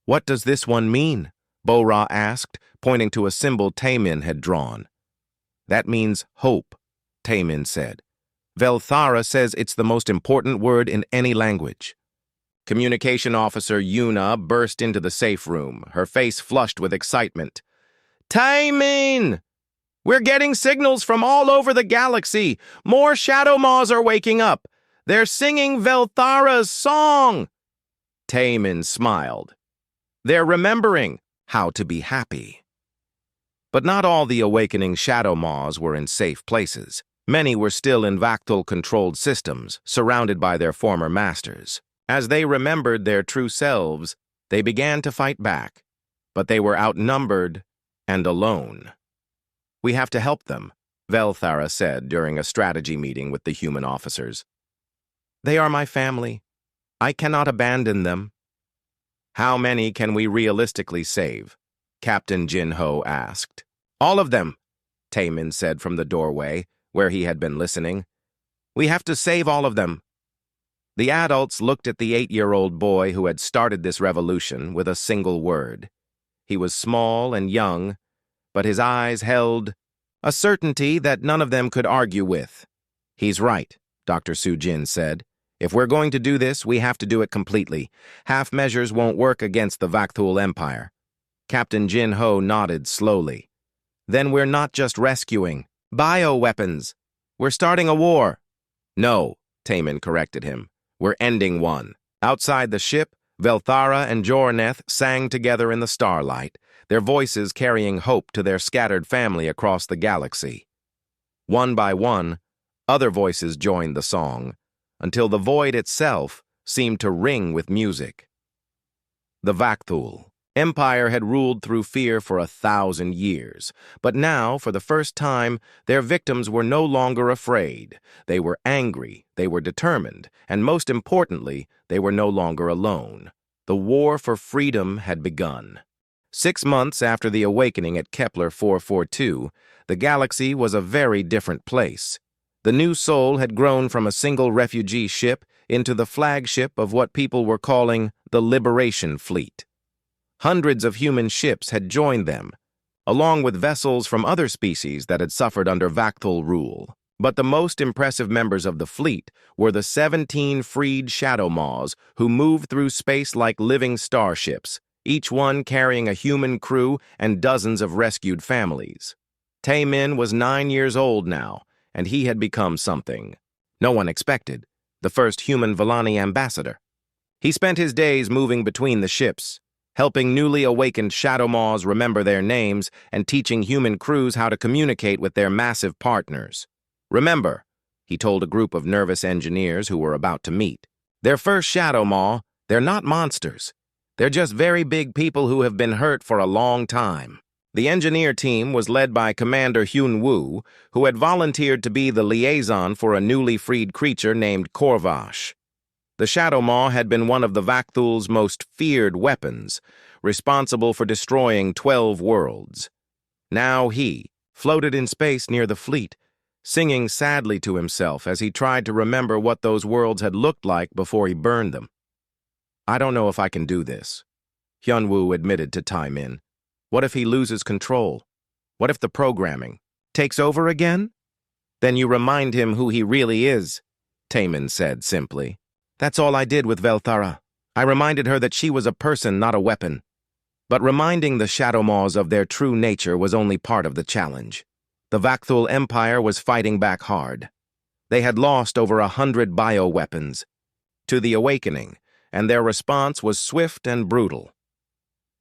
What does this one mean? Bora asked, pointing to a symbol Taemin had drawn. That means hope, Taemin said. Velthara says it's the most important word in any language. Communication Officer Yuna burst into the safe room, her face flushed with excitement. Taemin! We're getting signals from all over the galaxy. More shadow maws are waking up. They're singing Velthara's song. Taemin smiled. They're remembering how to be happy. But not all the awakening shadow maws were in safe places. Many were still in Vaktul-controlled systems, surrounded by their former masters. As they remembered their true selves, they began to fight back, but they were outnumbered and alone. We have to help them, Velthara said during a strategy meeting with the human officers. They are my family. I cannot abandon them. How many can we realistically save? Captain Jin-Ho asked. All of them, Taemin said from the doorway, where he had been listening. We have to save all of them. The adults looked at the 8-year-old boy who had started this revolution with a single word. He was small and young, but his eyes held a certainty that none of them could argue with. He's right, Dr. Sujin said. If we're going to do this, we have to do it completely. Half measures won't work against the Vaktul Empire. Captain Jin-Ho nodded slowly. Then we're not just rescuing bioweapons. We're starting a war. No, Taemin corrected him. We're ending one. Outside the ship, Velthara and Jorneth sang together in the starlight, their voices carrying hope to their scattered family across the galaxy. One by one, other voices joined the song, until the void itself seemed to ring with music. The Vaktul Empire had ruled through fear for 1,000 years, but now, for the first time, their victims were no longer afraid. They were angry, they were determined, and most importantly, they were no longer alone. The war for freedom had begun. 6 months after the awakening at Kepler 442, the galaxy was a very different place. The new soul had grown from a single refugee ship into the flagship of what people were calling the Liberation Fleet. Hundreds of human ships had joined them, along with vessels from other species that had suffered under Vaktul rule. But the most impressive members of the fleet were the 17 freed shadow maws who moved through space like living starships, each one carrying a human crew and dozens of rescued families. Taemin was 9 years old now, and he had become something no one expected, the first human Vellani ambassador. He spent his days moving between the ships, helping newly awakened shadow maws remember their names and teaching human crews how to communicate with their massive partners. Remember, he told a group of nervous engineers who were about to meet, their first shadow maw, they're not monsters. They're just very big people who have been hurt for a long time. The engineer team was led by Commander Hyun Woo, who had volunteered to be the liaison for a newly freed creature named Korvash. The Shadow Maw had been one of the Vakthul's most feared weapons, responsible for destroying 12 worlds. Now he floated in space near the fleet, singing sadly to himself as he tried to remember what those worlds had looked like before he burned them. I don't know if I can do this, Hyunwoo admitted to Taemin. What if he loses control? What if the programming takes over again? Then you remind him who he really is, Taemin said simply. That's all I did with Velthara. I reminded her that she was a person, not a weapon. But reminding the Shadowmaws of their true nature was only part of the challenge. The Vakthul Empire was fighting back hard. They had lost over 100 bioweapons to the Awakening, and their response was swift and brutal.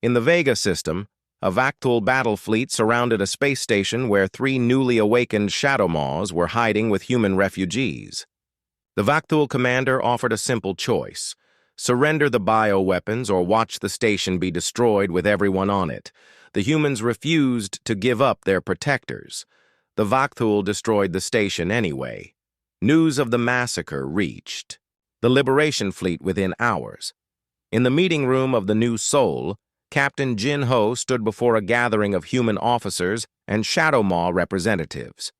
In the Vega system, a Vakthul battle fleet surrounded a space station where 3 newly awakened Shadowmaws were hiding with human refugees. The Vakthul commander offered a simple choice: surrender the bioweapons or watch the station be destroyed with everyone on it. The humans refused to give up their protectors. The Vakthul destroyed the station anyway. News of the massacre reached the Liberation Fleet within hours. In the meeting room of the New Seoul, Captain Jin-ho stood before a gathering of human officers and Shadowmaw representatives.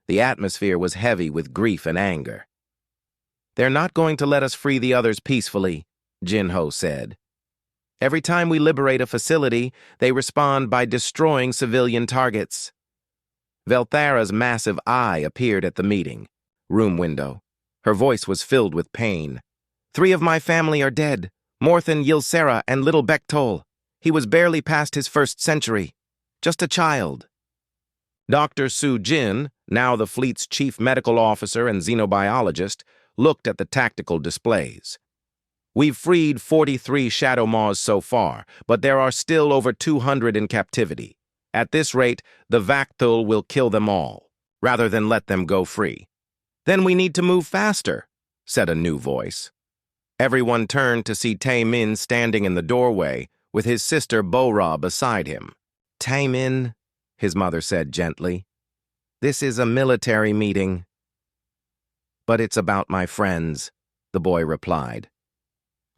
The atmosphere was heavy with grief and anger. They're not going to let us free the others peacefully, Jin-ho said. Every time we liberate a facility, they respond by destroying civilian targets. Velthara's massive eye appeared at the meeting room window. Her voice was filled with pain. 3 of my family are dead, Morthan, Ylsera, and little Bektol. He was barely past his 1st century. Just a child. Dr. Su Jin, now the fleet's chief medical officer and xenobiologist, looked at the tactical displays. We've freed 43 Shadowmaws so far, but there are still over 200 in captivity. At this rate, the Vakthul will kill them all, rather than let them go free. Then we need to move faster, said a new voice. Everyone turned to see Taemin standing in the doorway, with his sister Bora beside him. Taemin, his mother said gently, this is a military meeting. But it's about my friends, the boy replied.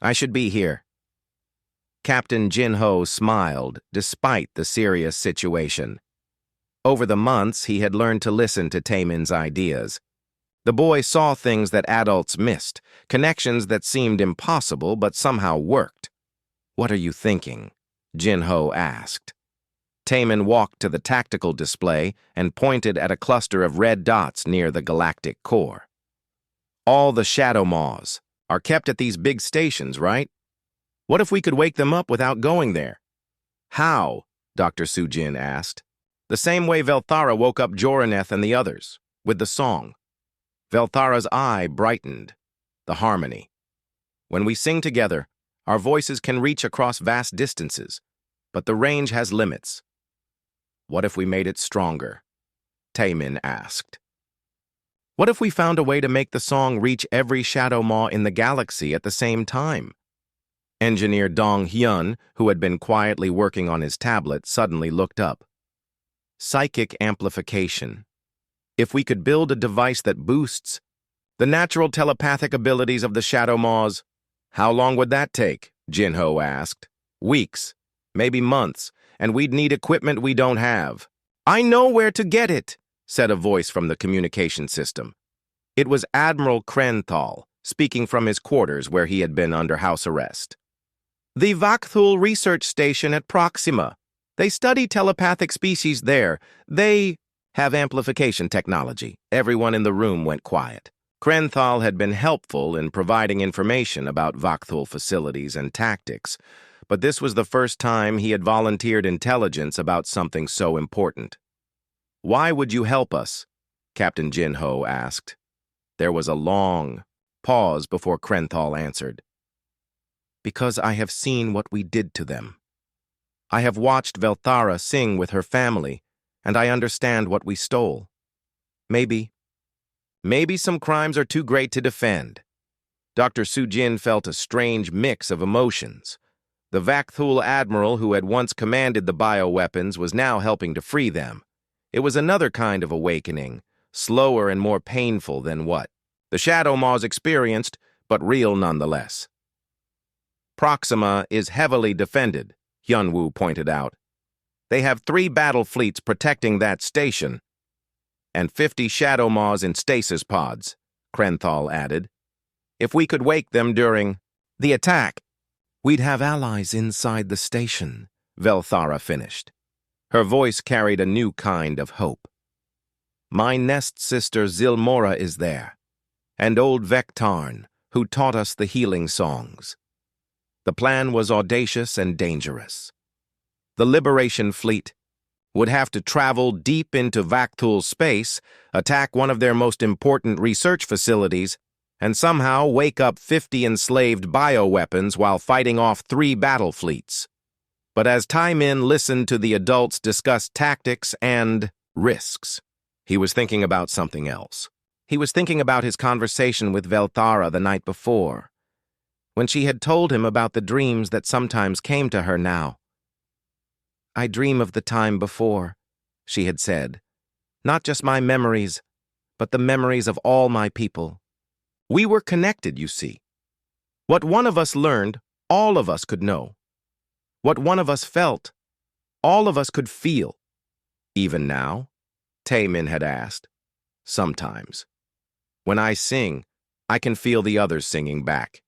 I should be here. Captain Jin-ho smiled, despite the serious situation. Over the months, he had learned to listen to Taemin's ideas. The boy saw things that adults missed, connections that seemed impossible but somehow worked. What are you thinking? Jin-ho asked. Taemin walked to the tactical display and pointed at a cluster of red dots near the galactic core. All the Shadowmaws are kept at these big stations, right? What if we could wake them up without going there? How? Dr. Sujin asked. The same way Velthara woke up Joraneth and the others, with the song. Velthara's eye brightened. The harmony. When we sing together, our voices can reach across vast distances, but the range has limits. What if we made it stronger? Taemin asked. What if we found a way to make the song reach every Shadowmaw in the galaxy at the same time? Engineer Dong Hyun, who had been quietly working on his tablet, suddenly looked up. Psychic amplification. If we could build a device that boosts the natural telepathic abilities of the Shadowmaws, how long would that take? Jin-ho asked. Weeks, maybe months, and we'd need equipment we don't have. I know where to get it, said a voice from the communication system. It was Admiral Krenthal, speaking from his quarters where he had been under house arrest. The Vakthul Research Station at Proxima. They study telepathic species there. They have amplification technology. Everyone in the room went quiet. Krenthal had been helpful in providing information about Vakthul facilities and tactics, but this was the first time he had volunteered intelligence about something so important. Why would you help us? Captain Jin-ho asked. There was a long pause before Krenthal answered. Because I have seen what we did to them. I have watched Velthara sing with her family, and I understand what we stole. Maybe some crimes are too great to defend. Dr. Sujin felt a strange mix of emotions. The Vakthul admiral who had once commanded the bioweapons was now helping to free them. It was another kind of awakening, slower and more painful than what the Shadowmaws experienced, but real nonetheless. Proxima is heavily defended, Hyunwoo pointed out. They have 3 battle fleets protecting that station, and 50 Shadowmaws in stasis pods, Krenthal added. If we could wake them during the attack, We'd have allies inside the station, Velthara finished. Her voice carried a new kind of hope. My nest sister Zilmora is there, and old Vektarn, who taught us the healing songs. The plan was audacious and dangerous. The Liberation Fleet would have to travel deep into Vakthul's space, attack one of their most important research facilities, and somehow wake up 50 enslaved bioweapons while fighting off 3 battle fleets. But as Tai Min listened to the adults discuss tactics and risks, he was thinking about something else. He was thinking about his conversation with Velthara the night before, when she had told him about the dreams that sometimes came to her now. I dream of the time before, she had said. Not just my memories, but the memories of all my people. We were connected, you see. What one of us learned, all of us could know. What one of us felt, all of us could feel. Even now, Tai Min had asked. Sometimes. When I sing, I can feel the others singing back,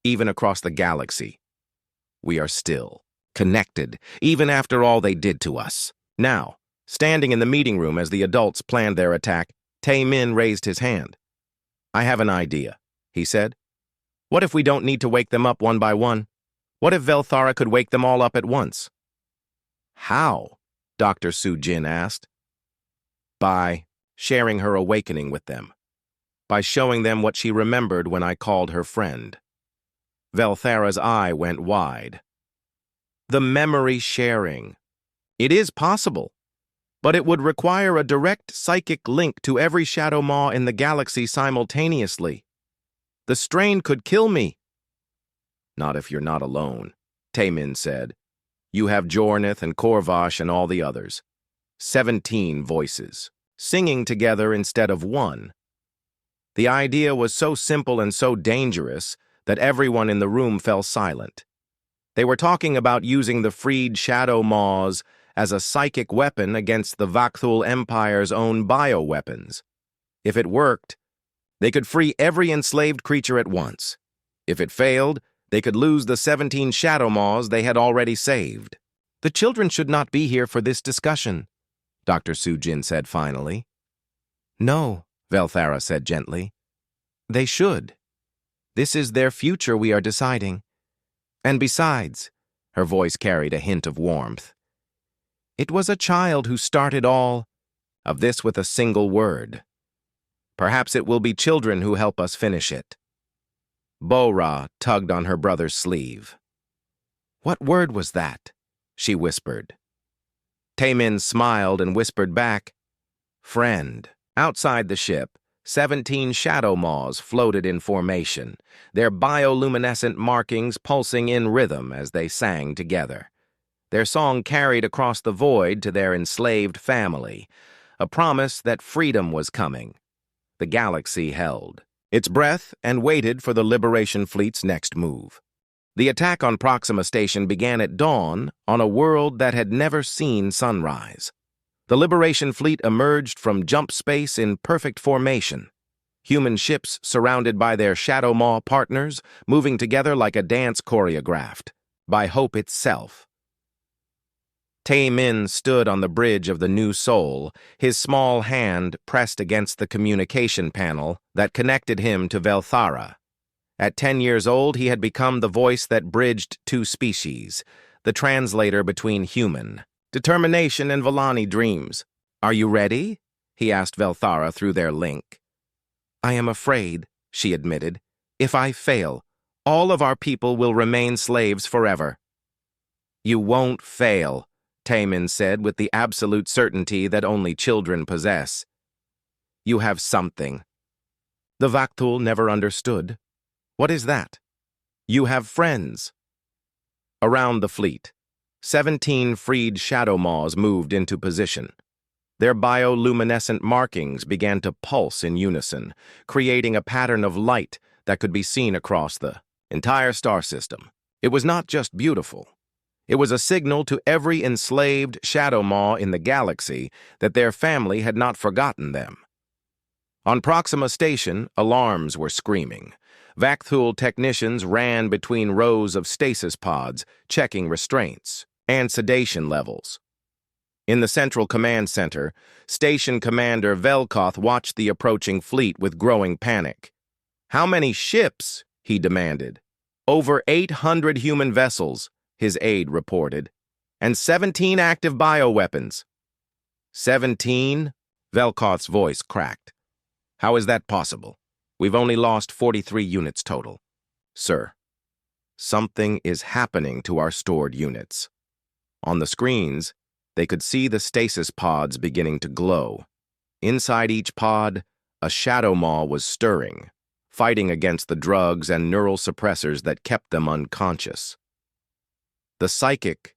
even across the galaxy. We are still connected, even after all they did to us. Now, standing in the meeting room as the adults planned their attack, Tai Min raised his hand. I have an idea, he said. What if we don't need to wake them up one by one? What if Velthara could wake them all up at once? How? Dr. Su-Jin asked. By sharing her awakening with them. By showing them what she remembered when I called her friend. Velthara's eye went wide. The memory sharing. It is possible, but it would require a direct psychic link to every Shadow Maw in the galaxy simultaneously. The strain could kill me. Not if you're not alone, Tai Min said. You have Jornith and Korvash and all the others. 17 voices, singing together instead of one. The idea was so simple and so dangerous that everyone in the room fell silent. They were talking about using the freed Shadow Maws as a psychic weapon against the Vakthul Empire's own bioweapons. If it worked, they could free every enslaved creature at once. If it failed, they could lose the 17 Shadow Maws they had already saved. The children should not be here for this discussion, Dr. Su-Jin said finally. No, Velthara said gently. They should. This is their future we are deciding. And besides, her voice carried a hint of warmth, it was a child who started all of this with a single word. Perhaps it will be children who help us finish it. Bo-Ra tugged on her brother's sleeve. What word was that? She whispered. Tai Min smiled and whispered back, friend. Outside the ship, 17 Shadow Maws floated in formation, their bioluminescent markings pulsing in rhythm as they sang together. Their song carried across the void to their enslaved family, a promise that freedom was coming. The galaxy held its breath and waited for the Liberation Fleet's next move. The attack on Proxima Station began at dawn on a world that had never seen sunrise. The Liberation Fleet emerged from jump space in perfect formation. Human ships surrounded by their Shadow Maw partners, moving together like a dance choreographed by hope itself. Tai Min stood on the bridge of the New Soul, his small hand pressed against the communication panel that connected him to Velthara. At 10 years old, he had become the voice that bridged 2 species, the translator between human determination and Vellani dreams. Are you ready? He asked Velthara through their link. I am afraid, she admitted. If I fail, all of our people will remain slaves forever. You won't fail, Tai Min said with the absolute certainty that only children possess. You have something. The Vakthul never understood. What is that? You have friends. Around the fleet, 17 freed Shadow Maws moved into position. Their bioluminescent markings began to pulse in unison, creating a pattern of light that could be seen across the entire star system. It was not just beautiful. It was a signal to every enslaved Shadow Maw in the galaxy that their family had not forgotten them. On Proxima Station, alarms were screaming. Vakthul technicians ran between rows of stasis pods, checking restraints and sedation levels. In the central command center, Station Commander Velkoth watched the approaching fleet with growing panic. "How many ships?" he demanded. "Over 800 human vessels," his aide reported, "and 17 active bioweapons." 17? Velkoth's voice cracked. "How is that possible? We've only lost 43 units total." "Sir, something is happening to our stored units." On the screens, they could see the stasis pods beginning to glow. Inside each pod, a shadow maw was stirring, fighting against the drugs and neural suppressors that kept them unconscious. The psychic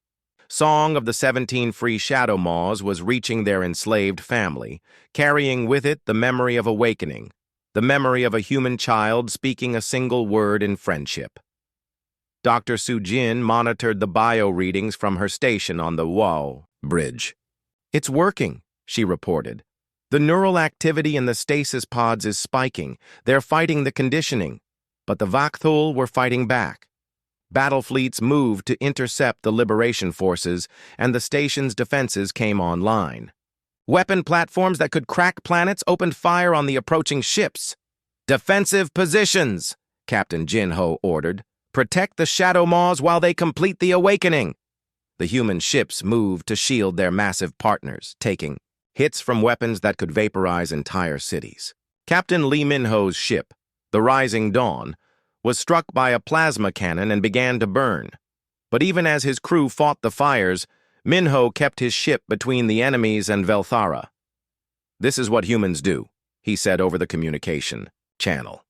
song of the 17 free shadow maws was reaching their enslaved family, carrying with it the memory of awakening, the memory of a human child speaking a single word in friendship. Dr. Sujin monitored the bio readings from her station on the Wao bridge. "It's working," she reported. "The neural activity in the stasis pods is spiking. They're fighting the conditioning." But the Vakthul were fighting back. Battle fleets moved to intercept the liberation forces, and the station's defenses came online. Weapon platforms that could crack planets opened fire on the approaching ships. "Defensive positions," Captain Jinho ordered. "Protect the shadow maws while they complete the awakening." The human ships moved to shield their massive partners, taking hits from weapons that could vaporize entire cities. Captain Lee Minho's ship, the Rising Dawn, was struck by a plasma cannon and began to burn. But even as his crew fought the fires, Minho kept his ship between the enemies and Velthara. "This is what humans do," he said over the communication channel.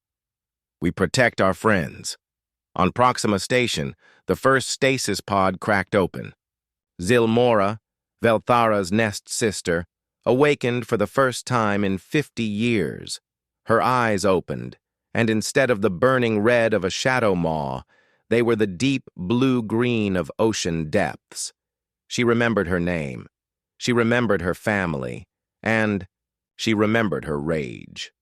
"We protect our friends." On Proxima Station, the first stasis pod cracked open. Zilmora, Velthara's nest sister, awakened for the first time in 50 years. Her eyes opened, and instead of the burning red of a shadow maw, they were the deep blue-green of ocean depths. She remembered her name, she remembered her family, and she remembered her rage.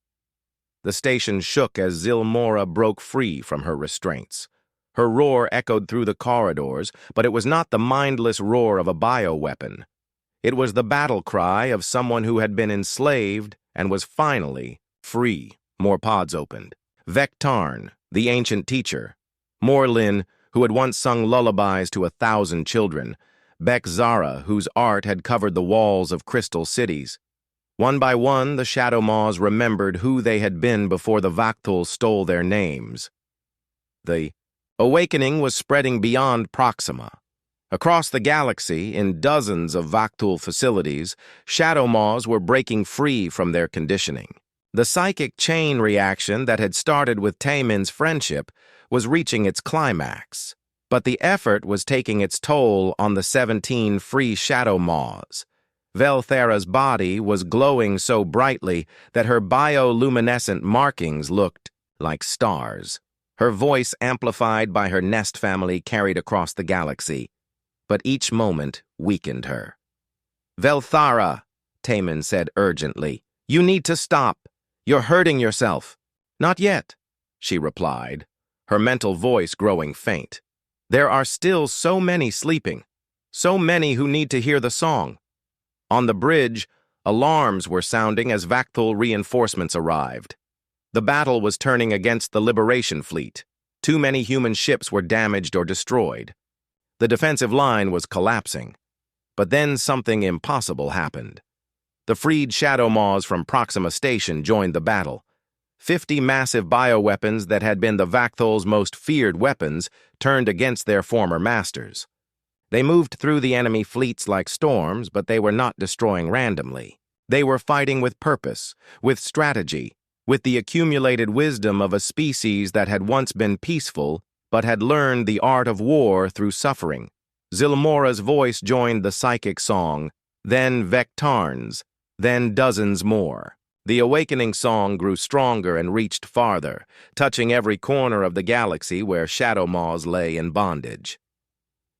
The station shook as Zilmora broke free from her restraints. Her roar echoed through the corridors, but it was not the mindless roar of a bioweapon. It was the battle cry of someone who had been enslaved and was finally free. More pods opened. Vektarn, the ancient teacher. Morlin, who had once sung lullabies to 1,000 children. Bekzara, whose art had covered the walls of crystal cities. One by one, the Shadow Maws remembered who they had been before the Vakthul stole their names. The awakening was spreading beyond Proxima. Across the galaxy, in dozens of Vakthul facilities, Shadow Maws were breaking free from their conditioning. The psychic chain reaction that had started with Taemin's friendship was reaching its climax. But the effort was taking its toll on the 17 free Shadow Maws. Velthara's body was glowing so brightly that her bioluminescent markings looked like stars. Her voice, amplified by her nest family, carried across the galaxy. But each moment weakened her. "Velthara," Taemin said urgently, "you need to stop. You're hurting yourself." "Not yet," she replied, her mental voice growing faint. "There are still so many sleeping, so many who need to hear the song." On the bridge, alarms were sounding as Vakthul reinforcements arrived. The battle was turning against the Liberation Fleet. Too many human ships were damaged or destroyed. The defensive line was collapsing. But then something impossible happened. The freed Shadow Maws from Proxima Station joined the battle. 50 massive bioweapons that had been the Vakthul's most feared weapons turned against their former masters. They moved through the enemy fleets like storms, but they were not destroying randomly. They were fighting with purpose, with strategy, with the accumulated wisdom of a species that had once been peaceful, but had learned the art of war through suffering. Zilmora's voice joined the psychic song, then Vektarn's, then dozens more. The awakening song grew stronger and reached farther, touching every corner of the galaxy where Shadow Maws lay in bondage.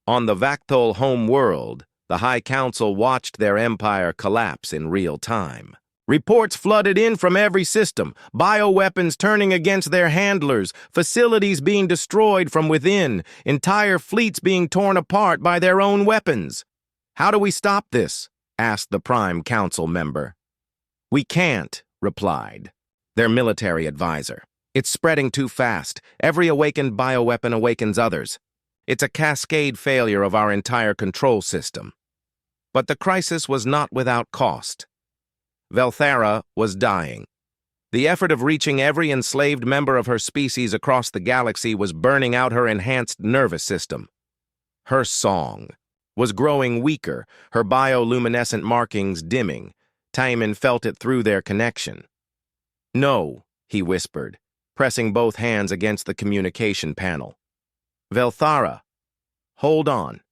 On the Vakthul home world, the High Council watched their empire collapse in real time. Reports flooded in from every system, bioweapons turning against their handlers, facilities being destroyed from within, entire fleets being torn apart by their own weapons. "How do we stop this?" asked the Prime Council member. "We can't," replied their military advisor. "It's spreading too fast. Every awakened bioweapon awakens others. It's a cascade failure of our entire control system." But the crisis was not without cost. Velthara was dying. The effort of reaching every enslaved member of her species across the galaxy was burning out her enhanced nervous system. Her song was growing weaker, her bioluminescent markings dimming. Timon felt it through their connection. "No," he whispered, pressing both hands against the communication panel. "Velthara, hold on."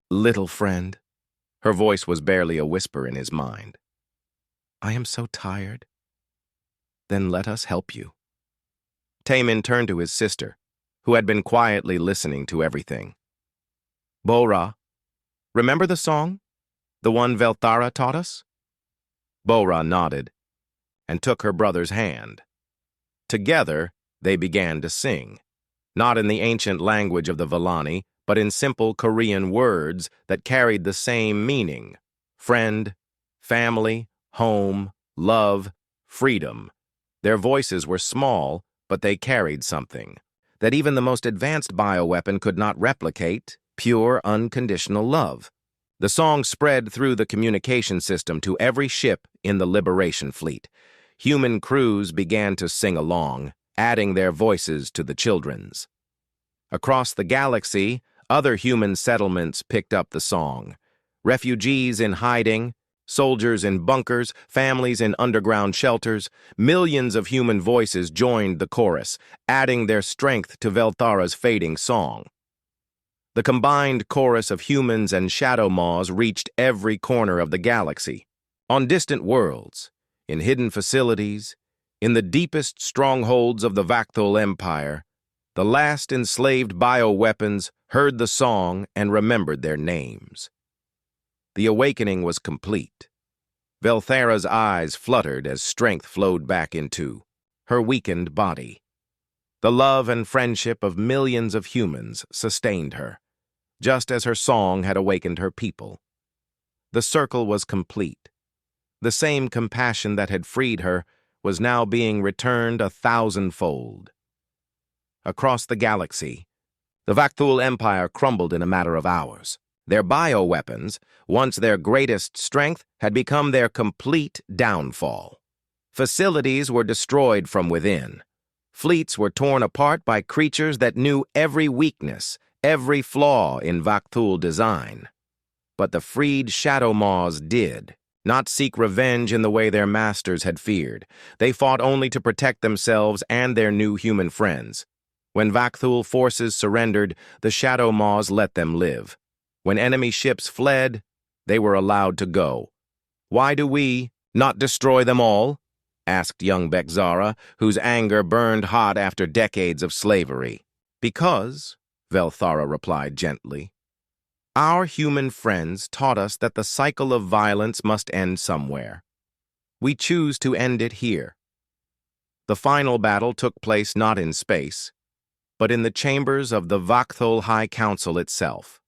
"Little friend." Her voice was barely a whisper in his mind. "I am so tired." "Then let us help you." Taemin turned to his sister, who had been quietly listening to everything. "Bora, remember the song? The one Velthara taught us?" Bora nodded and took her brother's hand. Together, they began to sing, not in the ancient language of the Vellani, but in simple Korean words that carried the same meaning: friend, family, home, love, freedom. Their voices were small, but they carried something that even the most advanced bioweapon could not replicate: pure, unconditional love. The song spread through the communication system to every ship in the Liberation Fleet. Human crews began to sing along, adding their voices to the children's. Across the galaxy, other human settlements picked up the song. Refugees in hiding, soldiers in bunkers, families in underground shelters, millions of human voices joined the chorus, adding their strength to Velthara's fading song. The combined chorus of humans and shadow maws reached every corner of the galaxy. On distant worlds, in hidden facilities, in the deepest strongholds of the Vakthul Empire, the last enslaved bioweapons heard the song and remembered their names. The awakening was complete. Velthara's eyes fluttered as strength flowed back into her weakened body. The love and friendship of millions of humans sustained her, just as her song had awakened her people. The circle was complete. The same compassion that had freed her was now being returned 1,000-fold. Across the galaxy, the Vakthul Empire crumbled in a matter of hours. Their bioweapons, once their greatest strength, had become their complete downfall. Facilities were destroyed from within. Fleets were torn apart by creatures that knew every weakness, every flaw in Vakthul design. But the freed Shadow Maws did not seek revenge in the way their masters had feared. They fought only to protect themselves and their new human friends. When Vakthul forces surrendered, the Shadow Maws let them live. When enemy ships fled, they were allowed to go. "Why do we not destroy them all?" asked young Bekzara, whose anger burned hot after decades of slavery. "Because," Velthara replied gently, "our human friends taught us that the cycle of violence must end somewhere. We choose to end it here." The final battle took place not in space, but in the chambers of the Vakthul High Council itself.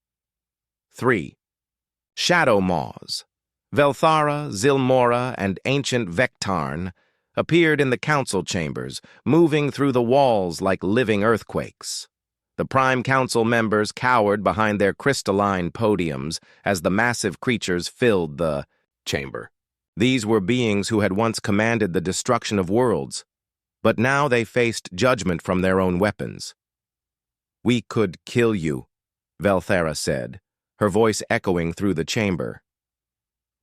3. Shadow Maws. Velthara, Zilmora, and ancient Vektarn appeared in the council chambers, moving through the walls like living earthquakes. The Prime Council members cowered behind their crystalline podiums as the massive creatures filled the chamber. These were beings who had once commanded the destruction of worlds, but now they faced judgment from their own weapons. "We could kill you," Velthara said, her voice echoing through the chamber.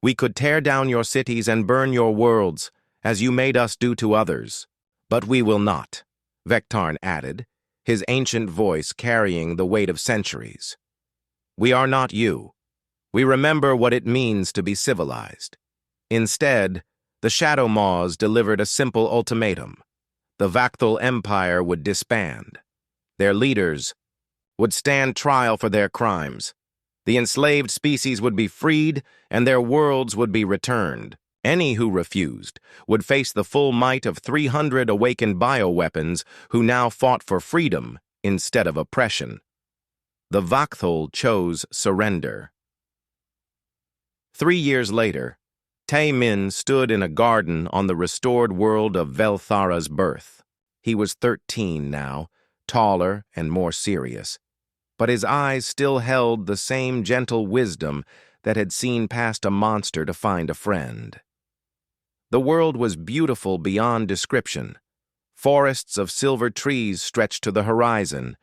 "We could tear down your cities and burn your worlds, as you made us do to others. But we will not," Vektarn added, his ancient voice carrying the weight of centuries. "We are not you. We remember what it means to be civilized." Instead, the Shadow Maws delivered a simple ultimatum. The Vakthul Empire would disband. Their leaders would stand trial for their crimes. The enslaved species would be freed, and their worlds would be returned. Any who refused would face the full might of 300 awakened bioweapons who now fought for freedom instead of oppression. The Vakthol chose surrender. 3 years later, Tae Min stood in a garden on the restored world of Velthara's birth. He was 13 now, taller and more serious, but his eyes still held the same gentle wisdom that had seen past a monster to find a friend. The world was beautiful beyond description. Forests of silver trees stretched to the horizon,